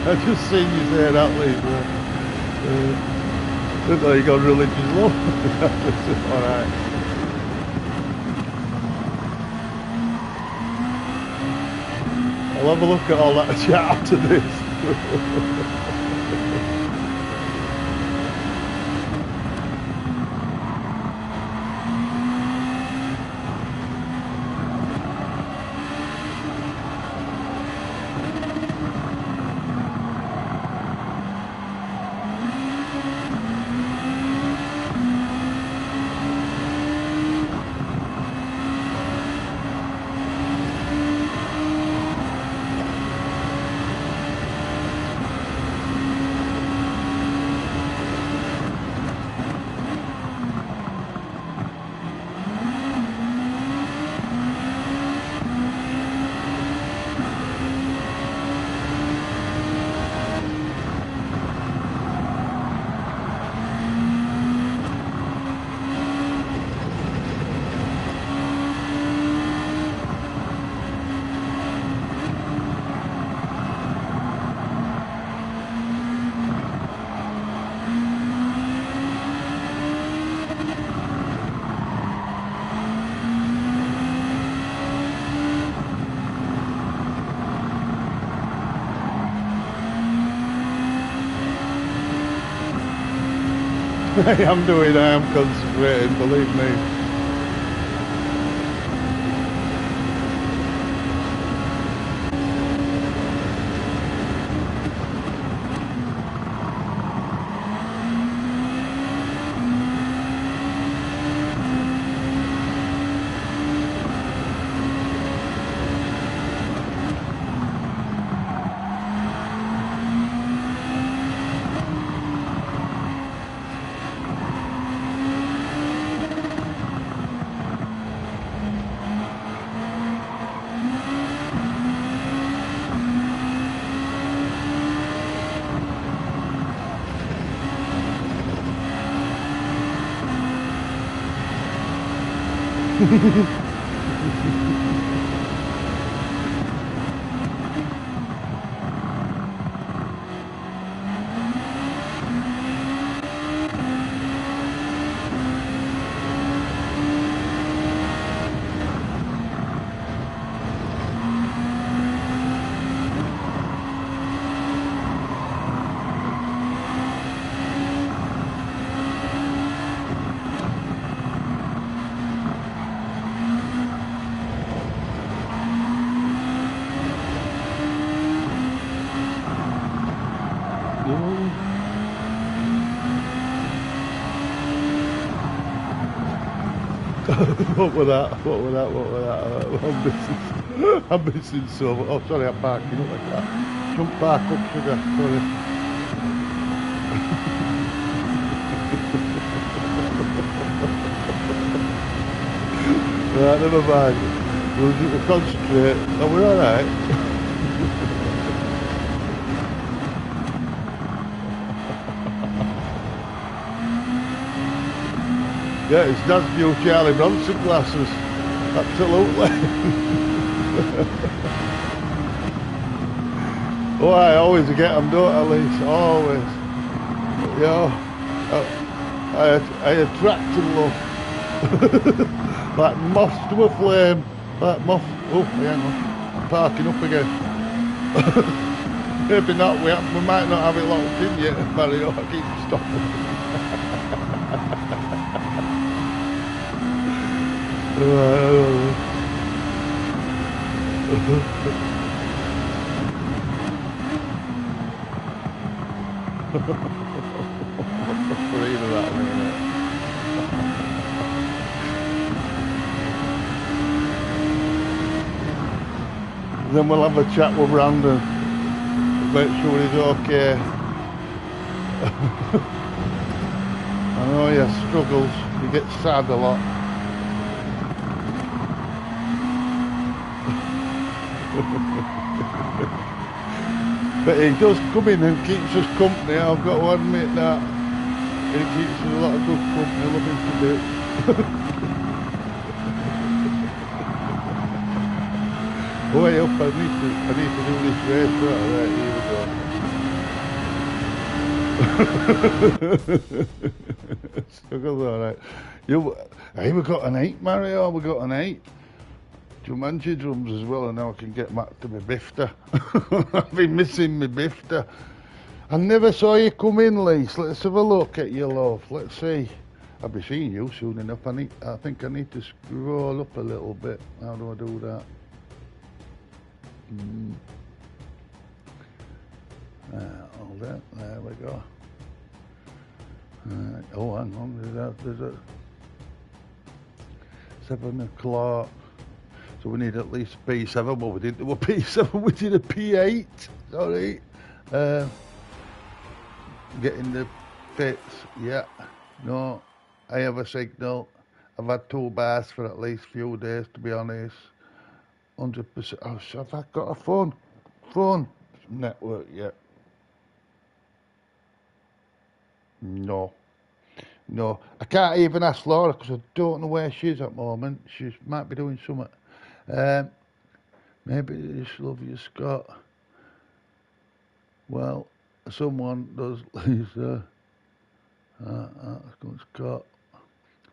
I just seen you say that, Lee. Look like you got religious love. Alright. I'll have a look at all that chat after this. I am concentrating, believe me. What was that? What was that? What was that? I'm missing some. Oh, sorry, I'm parking up like that. Jump back up, sugar. Sorry. Right, never mind. We'll concentrate. Oh, we're alright. Yeah, it's Dad's new Charlie Bronson glasses. Absolutely. Oh, I always get them, don't I, Lisa? Always. You know, I attract and love. Like moth to a flame. Like moth. Oh, hang on. I'm parking up again. Maybe not. We might not have it locked in yet, Mario. I keep stopping. Then we'll have a chat with Brandon, make sure he's okay. I know he has struggles, he gets sad a lot. But he does come in and keeps us company, I've got to admit that. He keeps us a lot of good company, I love him to bits. Way up, I need to do this race, right, here we go. Struggles, all right. You, hey, we got an 8, Mario. We got an 8. Jumanji drums as well, and now I can get back to my bifter. I've been missing my bifter. I never saw you come in, Lise. Let's have a look at you, love. Let's see. I'll be seeing you soon enough. I think I need to scroll up a little bit. How do I do that? Hold it. There we go. Oh, hang on. There's a 7 o'clock. So we need at least a P7. Well, we didn't do a P7. We did a P8. Sorry. Getting the fits. Yeah. No. I have a signal. I've had 2 bars for at least a few days, to be honest. 100%. Oh, so have I got a phone network yet? No. I can't even ask Laura because I don't know where she is at the moment. She might be doing something. Maybe this love you, Scott. Well, someone does. Lisa. Scott.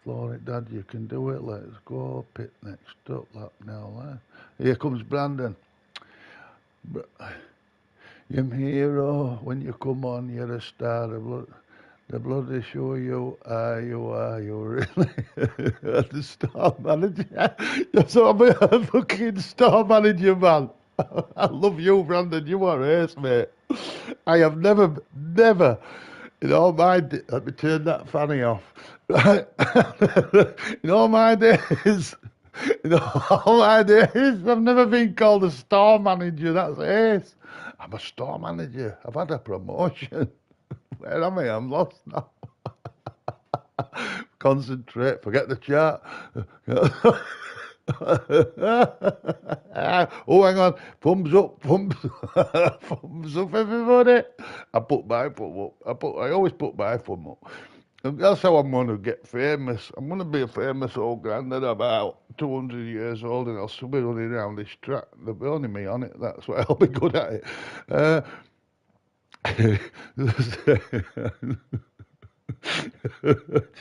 Flora, Dad, you can do it. Let's go. Pit next up. Lap now. Here comes Brandon. You're my hero. When you come on, you're a star. The bloody show you are you really the star manager. You're so a fucking star manager, man. I love you, Brandon. You are ace, mate. I have never, in all my let me turn that fanny off. Right? In all my days, I've never been called a store manager. That's ace. I'm a store manager. I've had a promotion. Where am I? I'm lost now. Concentrate. Forget the chat. Oh, hang on. Thumbs up. Thumbs up, everybody. I put my thumb up. I always put my thumb up. And that's how I'm going to get famous. I'm going to be a famous old grandad about 200 years old, and I'll still be running around this track. There'll be only me on it. That's why I'll be good at it.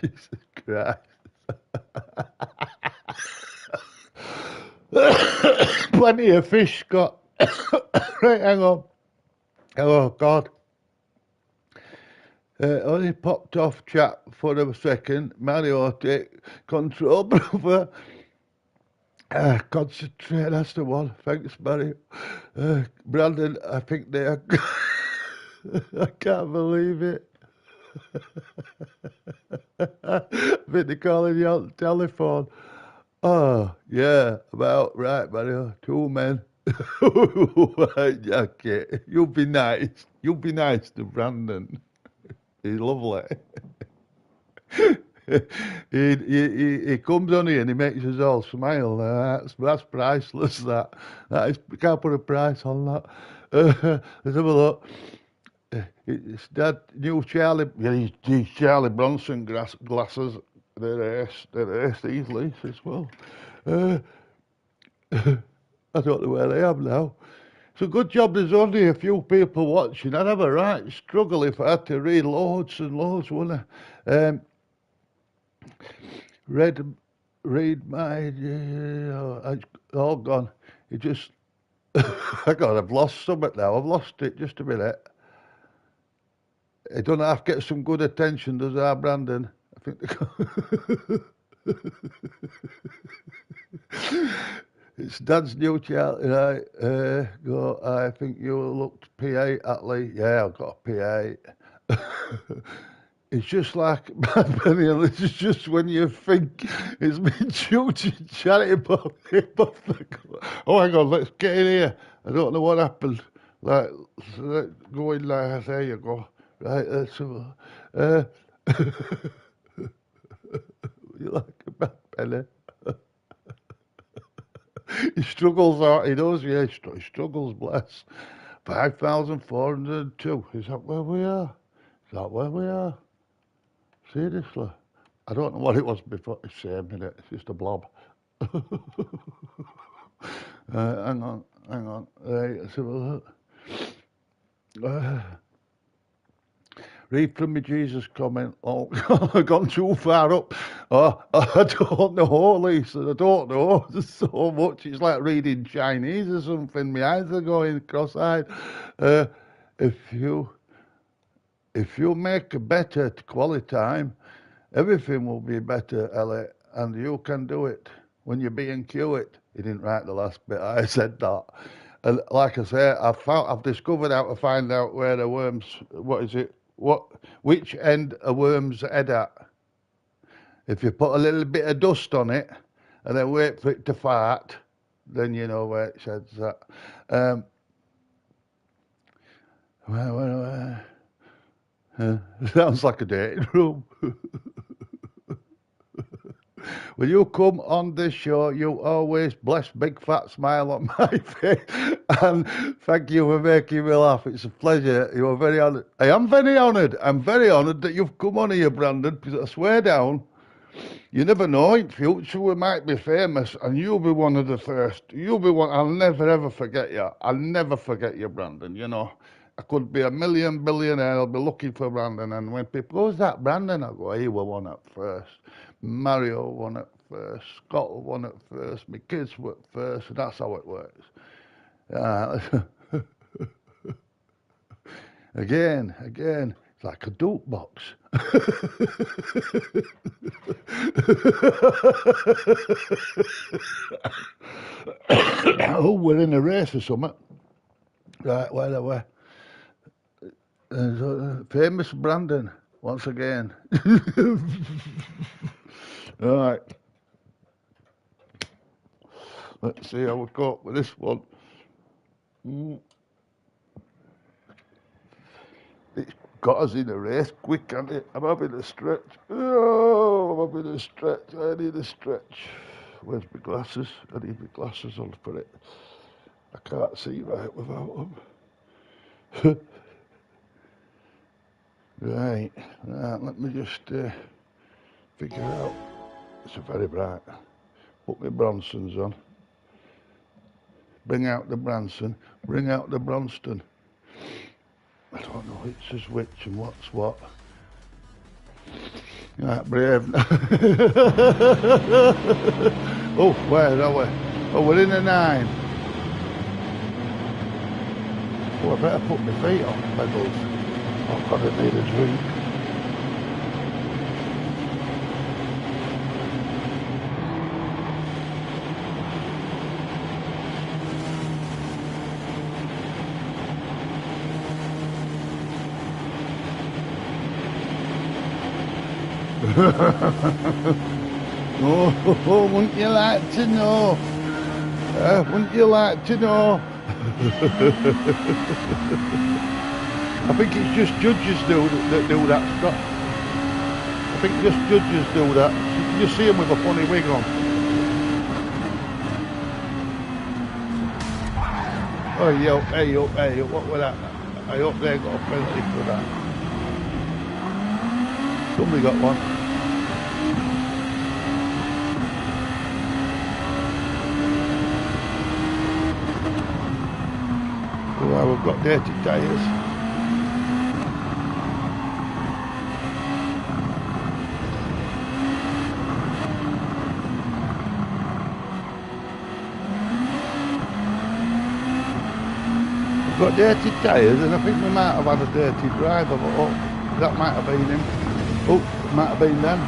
Jesus Christ. Plenty of fish, Scott. Right, hang on. Oh, God. Only popped off chat for a second. Mario, take control, brother. Concentrate, that's the one. Thanks, Mario. Brandon, I think they are. I can't believe it. I think they're calling you on the telephone. Oh, yeah, about right, Mario. 2 men. Okay, you'll be nice. You'll be nice to Brandon. He's lovely. he comes on here and he makes us all smile. That's priceless. That is, we can't put a price on that. Let's have a look. It's that new Charlie. Yeah, these Charlie Bronson glasses. They're ace. These laces. Well, I don't know where they are now. It's a good job there's only a few people watching. I'd have a right struggle if I had to read loads and loads, wouldn't I? Read my, all gone. It just, I've lost something now. I've lost it. Just a minute. I don't have to get some good attention, does that, Brandon? I think it's Dad's new child, right? Go. I think you looked P8 at least. Yeah, I've got a P8. It's just like Benny, it's just when you think it's been shooting charity about oh, hang on, let's get in here. I don't know what happened. Like, let's go in like, there you go. Right, that's you like a bad Benny. He struggles out, he does, yeah, he struggles, bless. 5,402. Is that where we are? Is that where we are? Seriously? I don't know what it was before. It's the same minute. It's just a blob. Hang on. Let's have a look. Read from my Jesus comment. Oh, I've gone too far up. Oh, I don't know, Lisa. I don't know. There's so much. It's like reading Chinese or something. My eyes are going cross-eyed. Uh, if you make a better quality time, everything will be better, Ellie, and you can do it when you B&Q it. He didn't write the last bit. I said that. And like I say, I've discovered how to find out where the worms, which end a worm's head at. If you put a little bit of dust on it and then wait for it to fart, then you know where its head's at. Sounds like a dating room. When you come on this show, you always bless big fat smile on my face. And thank you for making me laugh. It's a pleasure. You are very honoured. I am very honoured. I'm very honoured that you've come on here, Brandon, because I swear down, you never know, in future we might be famous and you'll be one of the first. You'll be one. I'll never ever forget you. I'll never forget you, Brandon. You know, I could be a million billionaire. I'll be looking for Brandon. And when people, who's that Brandon? I go, he was one at first. Mario won at first. Scott won at first. My kids were at first. And that's how it works. Again. It's like a dope box. Oh, we're in a race or something. Right, where are we? Famous Brandon, once again. All right. Let's see how we cope with this one. It's got us in a race quick, hasn't it? I'm having a stretch. Oh, I'm having a stretch. I need a stretch. Where's my glasses? I need my glasses on for it. I can't see right without them. Right, let me just figure out. It's very bright. Put my Bronsons on. Bring out the Branson. Bring out the Bronston. I don't know which is which and what's what. Right, brave. Oh, where are we? Oh, we're in a 9. Oh, I better put my feet on the pedals. I've got to need a drink. Oh, wouldn't you like to know? Wouldn't you like to know? I think it's just judges that do that stuff. I think just judges do that. You see them with a funny wig on. Oh, hey, what was that? I hope they got a penalty for that. Somebody got one. Well, we've got dirty tyres. We've got dirty tyres, and I think we might have had a dirty driver, but oh, that might have been him. Oh, it might have been them.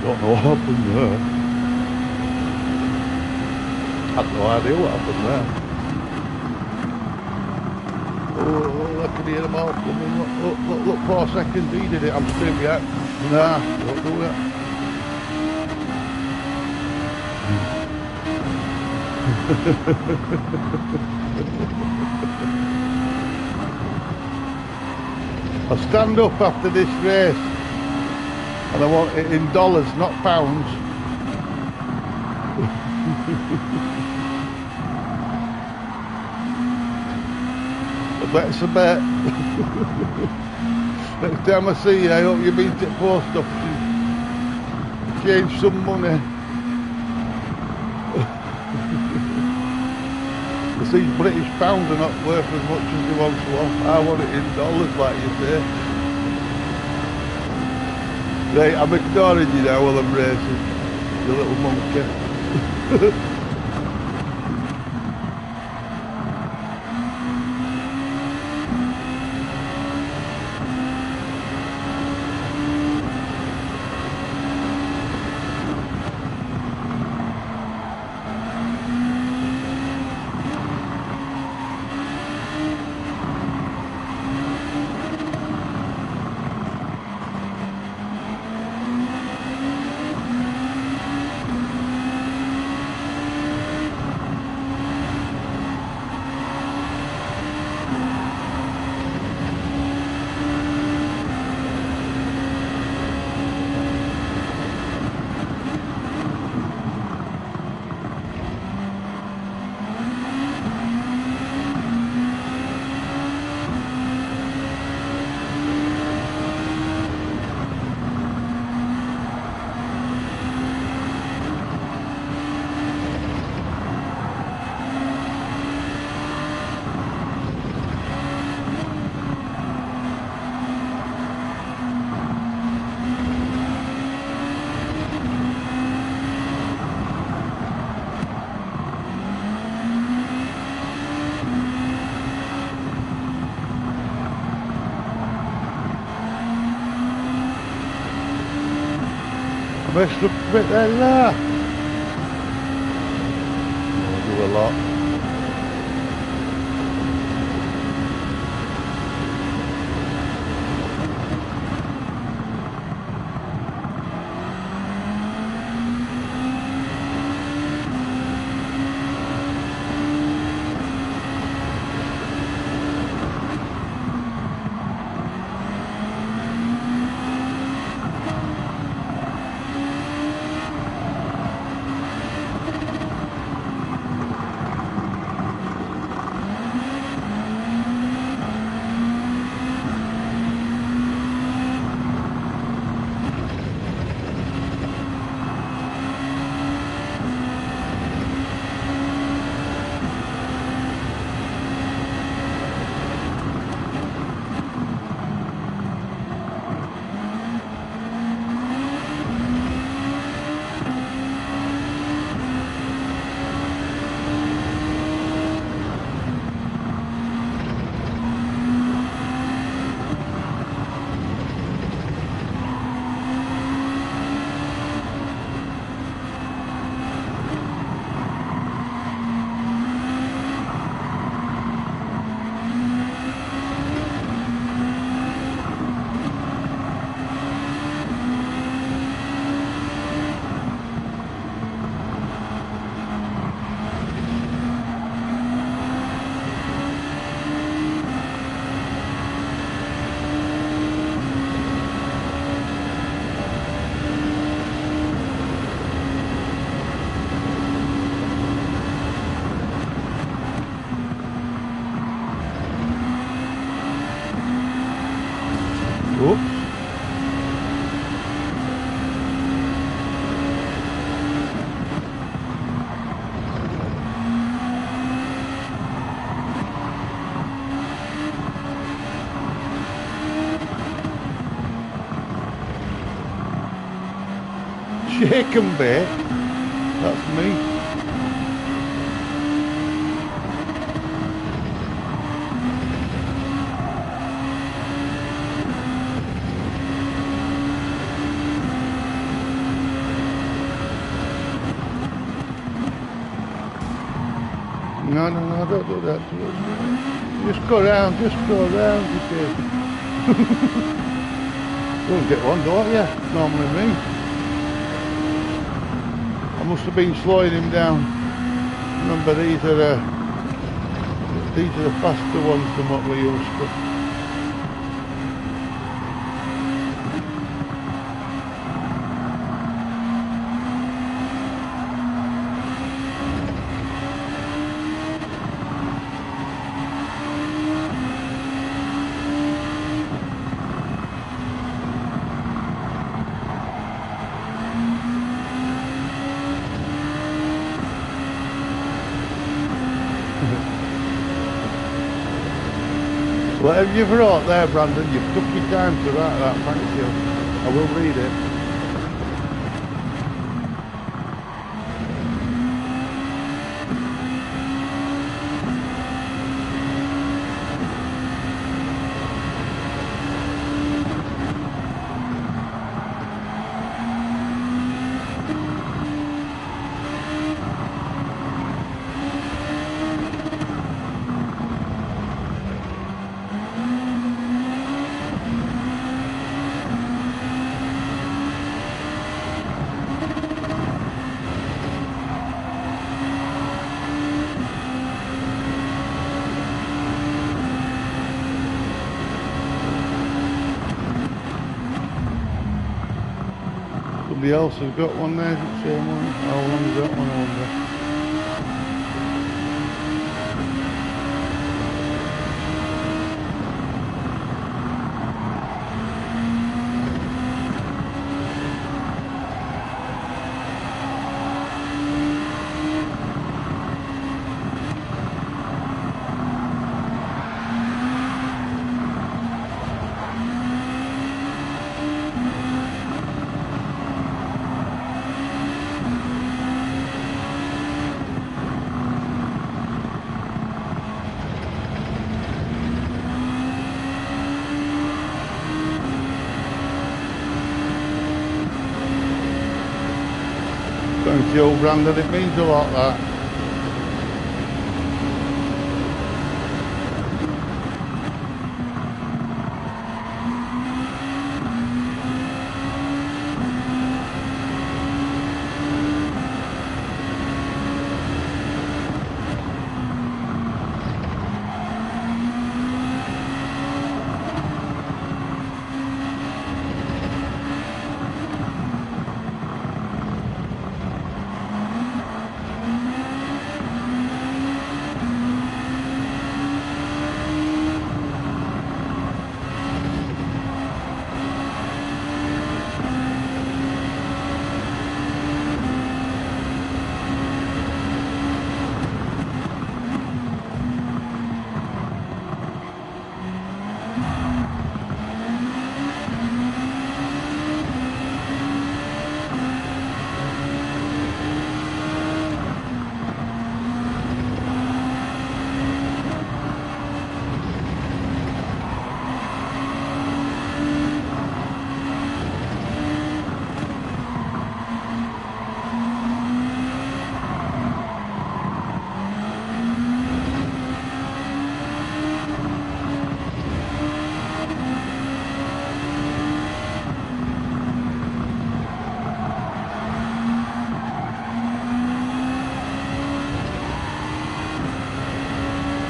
Don't know what happened there. I've no idea what happened there. Oh, I can hear them all coming. Look, 4 seconds, he did it. I'm still yet. Nah, don't do that. I'll stand up after this race and I want it in dollars, not pounds. I bet it's a bet. Next time I see you, I hope you've been to the post office and change some money. The these British pounds are not worth as much as they once were. I want it in dollars, like you say. Right, I'm ignoring you now while I'm racing, you little monkey. Messed up a bit there. I'll do a lot. Oops. Shake and bake. That's me. No, don't do that. Just go round, you say. Don't get one, don't you? Normally me. I must have been slowing him down. Remember, these are the faster ones than what we used to. Whatever you've wrote there, Brandon, you've took your time to write that, thank you. I will read it. Somebody else has got one there, is it the same one? How long is that one, I wonder? Thank you, Grandad, it means a lot, that.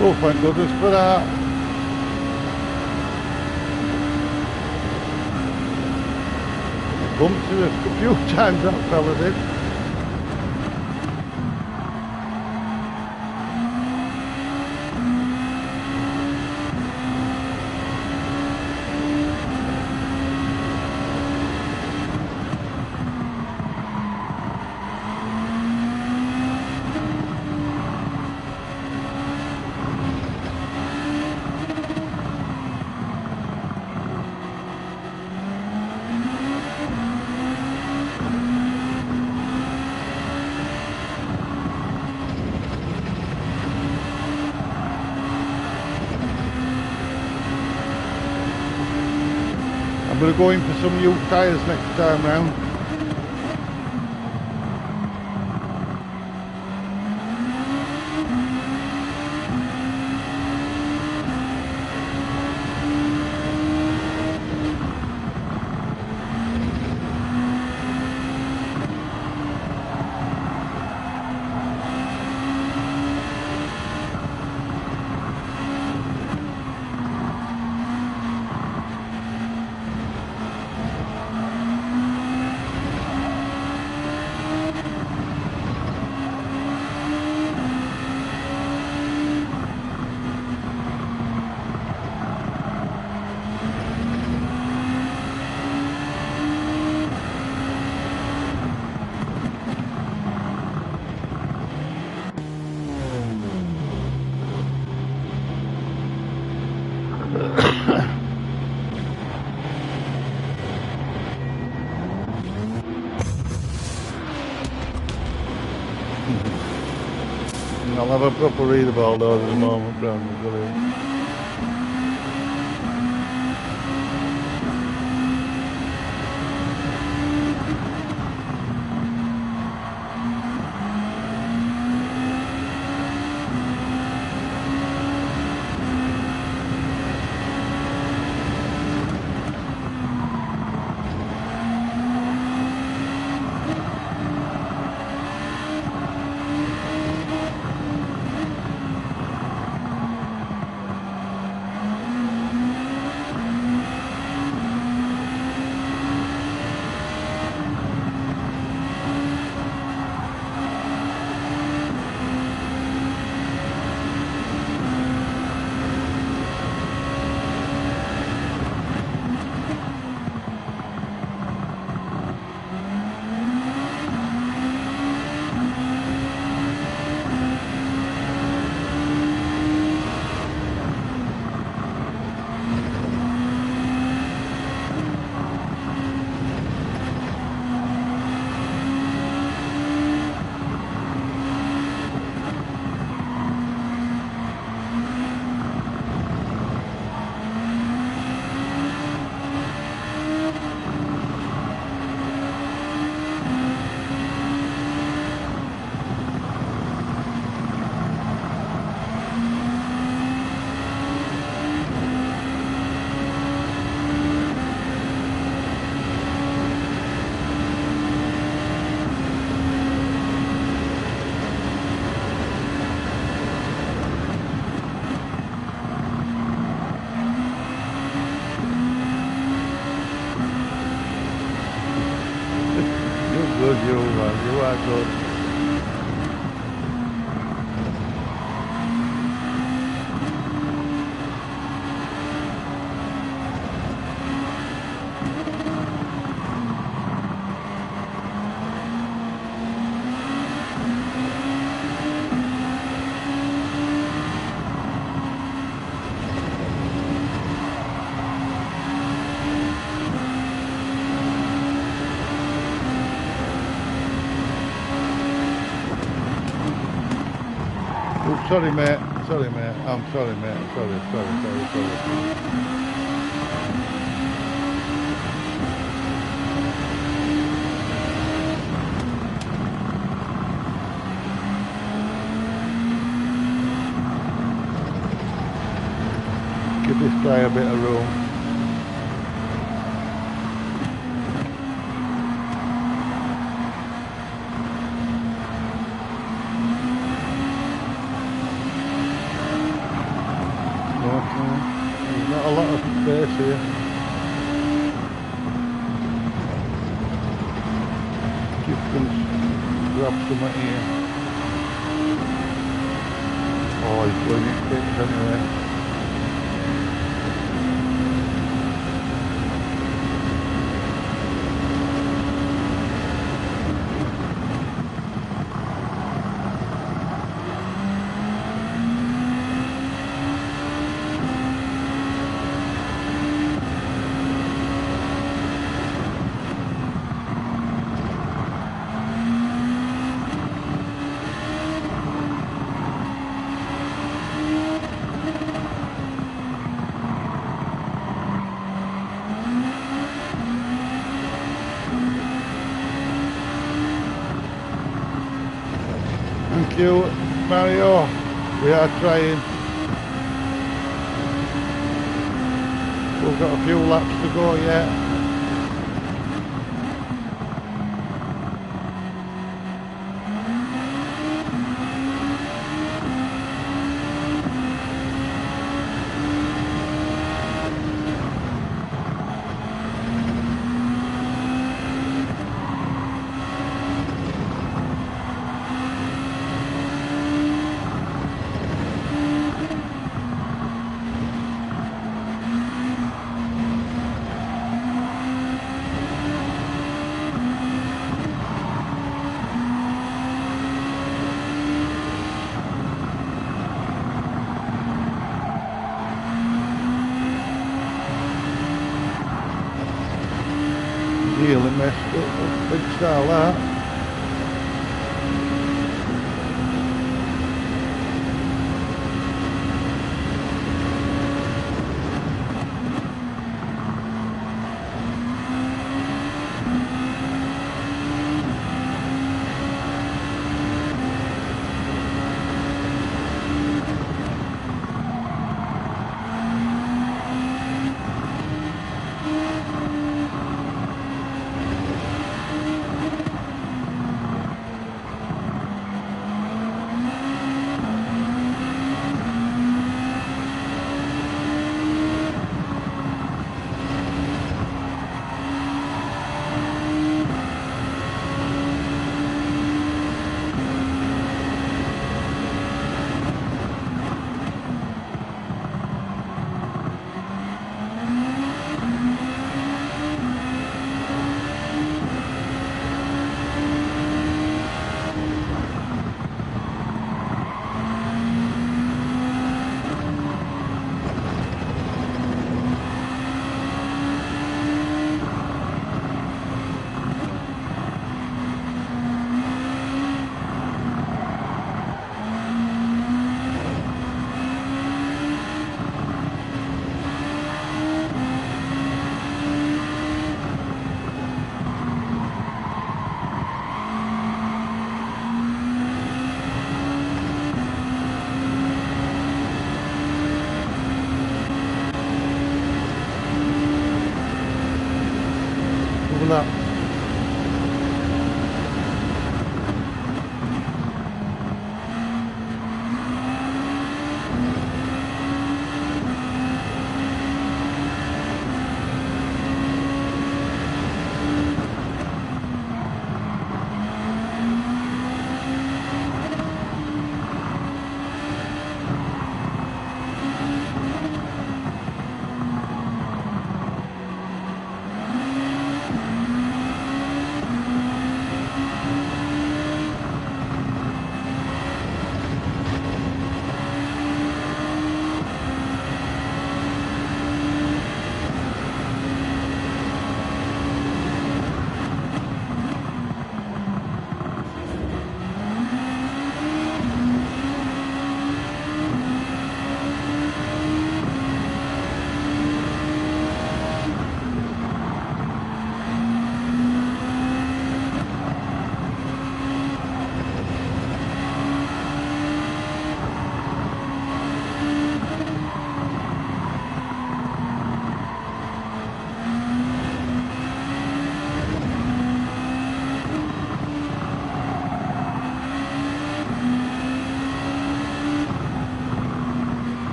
Oh, thank goodness for that. Bumped it a few times, that fella did. I'm going to go in for some new tyres next time round. I'll have a proper read of all those in a moment, Brandon. Brilliant. Good, you are good. Oh, sorry, mate. Sorry, mate. I'm sorry, mate. Sorry. Give this guy a bit of room. There's not a lot of space here. Just gonna grab some here. Oh, he's going in quick anyway. Thank you, Mario. We are trying. We've got a few laps to go yet. Really messed up, big style that.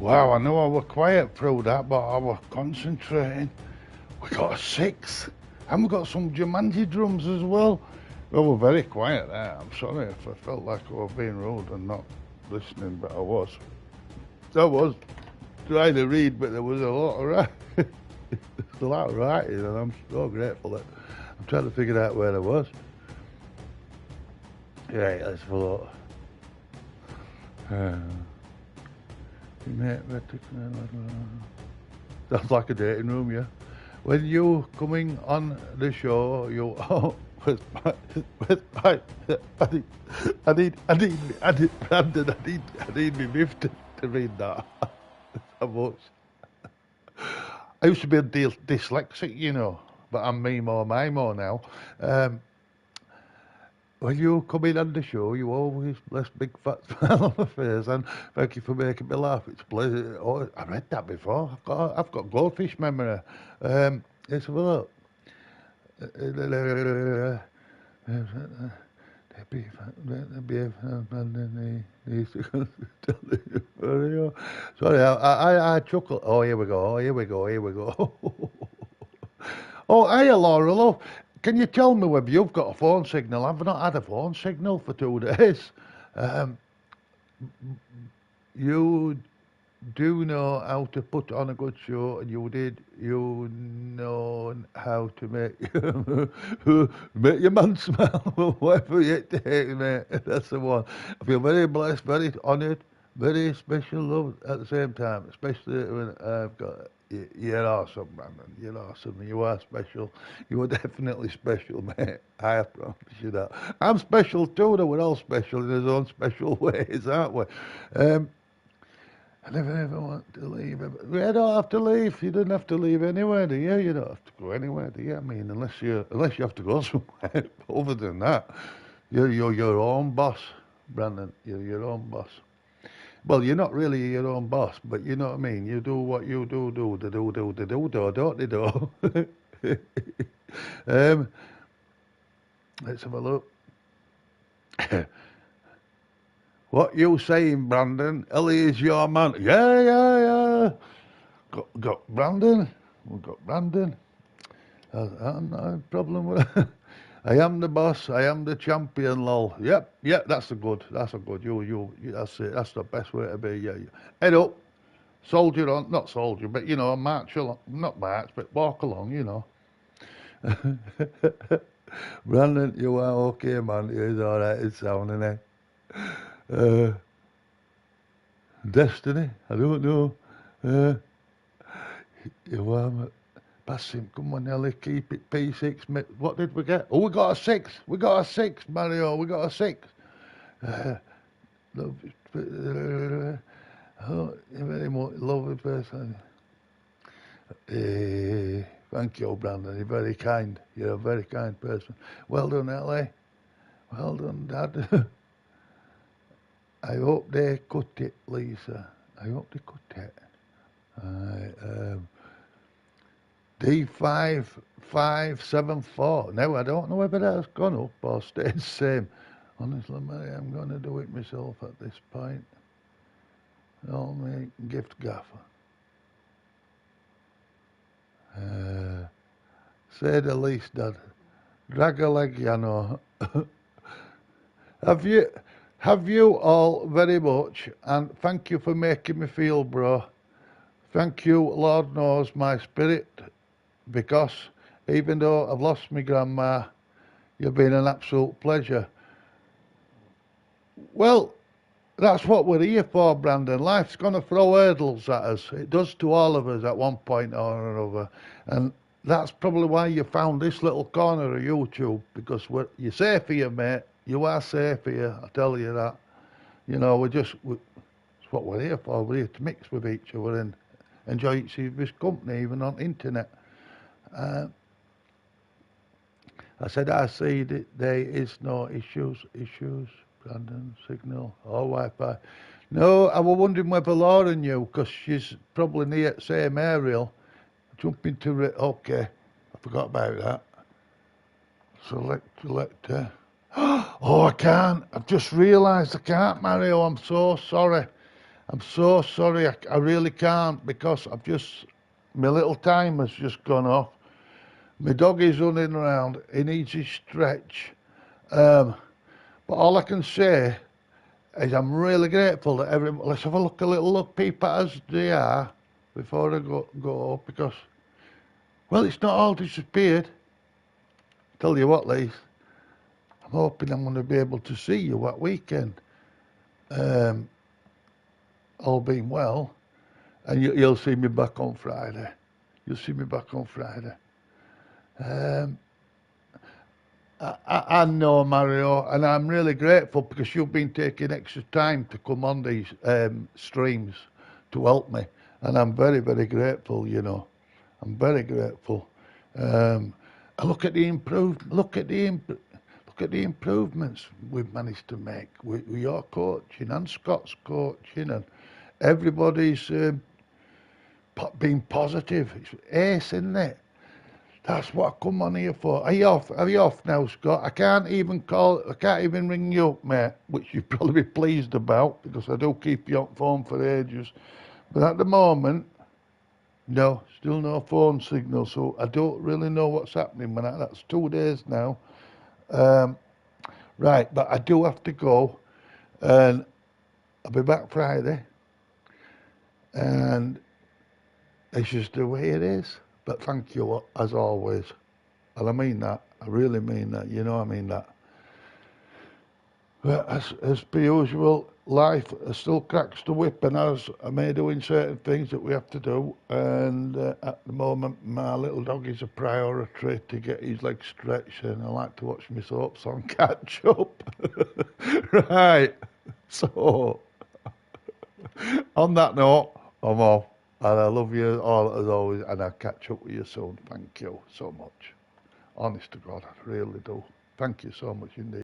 Wow, I know I was quiet through that, but I was concentrating. We got a 6. And we got some Jumanji drums as well. Well, we're very quiet there. I'm sorry if I felt like I was being rude and not listening, but I was. I was trying to read, but there was a lot of writing. There's a lot of writing, and I'm so grateful that I'm trying to figure out where I was. Right, let's have a look. Sounds like a dating room, yeah. When you coming on the show, you with my Brandon, I need me miff to read that. So much. I used to be dyslexic, you know, but I'm Mimo now. When you come in on the show, you always bless big fat smile on my face, and thank you for making me laugh. It's a pleasure. Oh, I read that before. I've got goldfish memory. Let's have a look. Sorry, I chuckle. Oh, here we go. Here we go. Here we go. Oh, hiya, Laura, love. Can you tell me whether you've got a phone signal? I've not had a phone signal for 2 days. Um, you do know how to put on a good show, and you know how to make your man smile, whatever you take, mate. That's the one. I feel very blessed, very honoured, very special love at the same time, especially when I've got. You're awesome, Brandon. You're awesome. You are special. You are definitely special, mate. I promise you that. I'm special too, though. We're all special in his own special ways, aren't we? I never ever want to leave. I don't have to leave. You don't have to leave anywhere, do you? You don't have to go anywhere, do you? I mean, unless you have to go somewhere. Other than that, you're your own boss, Brandon. You're your own boss. Well, you're not really your own boss, but you know what I mean. You do what you do, don't they do? um, let's have a look. What you saying, Brandon? Ellie is your man. Yeah. Got Brandon. We've got Brandon. I'm not a problem with it. I am the boss. I am the champion, lol. Yep. That's a good. You. That's it. That's the best way to be. Yeah. Head up, soldier on. Not soldier, but you know, march along. Not march, but walk along. You know. Brandon, you are okay, man. It's all right. It's sounding it. Destiny. I don't know. You are. Pass him. Come on, Ellie. Keep it P6. What did we get? Oh, we got a 6. We got a 6, Mario. We got a 6. Love, oh, very much lovely person. Thank you, Brandon. You're very kind. You're a very kind person. Well done, Ellie. Well done, Dad. I hope they cut it, Lisa. I hope they cut it. D5574. Now, I don't know whether that's gone up or stayed the same. Honestly, Mary, I'm going to do it myself at this point. I'll make gift gaffer. Say the least, Dad. Drag a leg, you know. Have you all very much, and thank you for making me feel, bro. Thank you, Lord knows my spirit, because even though I've lost my grandma, you've been an absolute pleasure. Well, that's what we're here for, Brandon. Life's going to throw hurdles at us. It does to all of us at one point or another. And that's probably why you found this little corner of YouTube, because you're safe here, mate. You are safe here, I tell you that. You know, it's what we're here for. We're here to mix with each other and enjoy each other's company, even on internet. I said, I see that there is no issues, Brandon, signal, or Wi-Fi. No, I was wondering whether Laura knew, because she's probably near the same area. Jump into it, okay, I forgot about that. Select. Oh, I can't. I've just realised I can't, Mario. I'm so sorry. I'm so sorry. I really can't because my little timer's just gone off. My dog is running around. He needs his stretch. Um, but all I can say is I'm really grateful that let's have a little look, peep at us they are before I go because, well, it's not all disappeared. Tell you what, Lee, I'm hoping I'm going to be able to see you that weekend. Um, all being well, and you'll see me back on Friday. You'll see me back on Friday. Um, I know, Mario, and I'm really grateful because you've been taking extra time to come on these streams to help me, and I'm very, very grateful. I'm very grateful. Um, look at the look at the improvements we've managed to make with your coaching and Scott's coaching, and everybody's being positive. It's ace, isn't it? That's what I come on here for. Are you off? Are you off now, Scott? I can't even ring you up, mate, which you'd probably be pleased about because I do keep you on phone for ages. But at the moment, no, still no phone signal, so I don't really know what's happening. That's 2 days now. Um, right, but I do have to go, and I'll be back Friday, and it's just the way it is. But thank you, as always. And I mean that. I really mean that. I mean that. But as per usual, life still cracks the whip, and as I may doing certain things that we have to do. And at the moment, my little dog is a priority to get his legs stretched, and I like to watch my soaps on catch up. Right. So, on that note, I'm off. And I love you all as always, and I'll catch up with you soon. Thank you so much. Honest to God, I really do. Thank you so much indeed.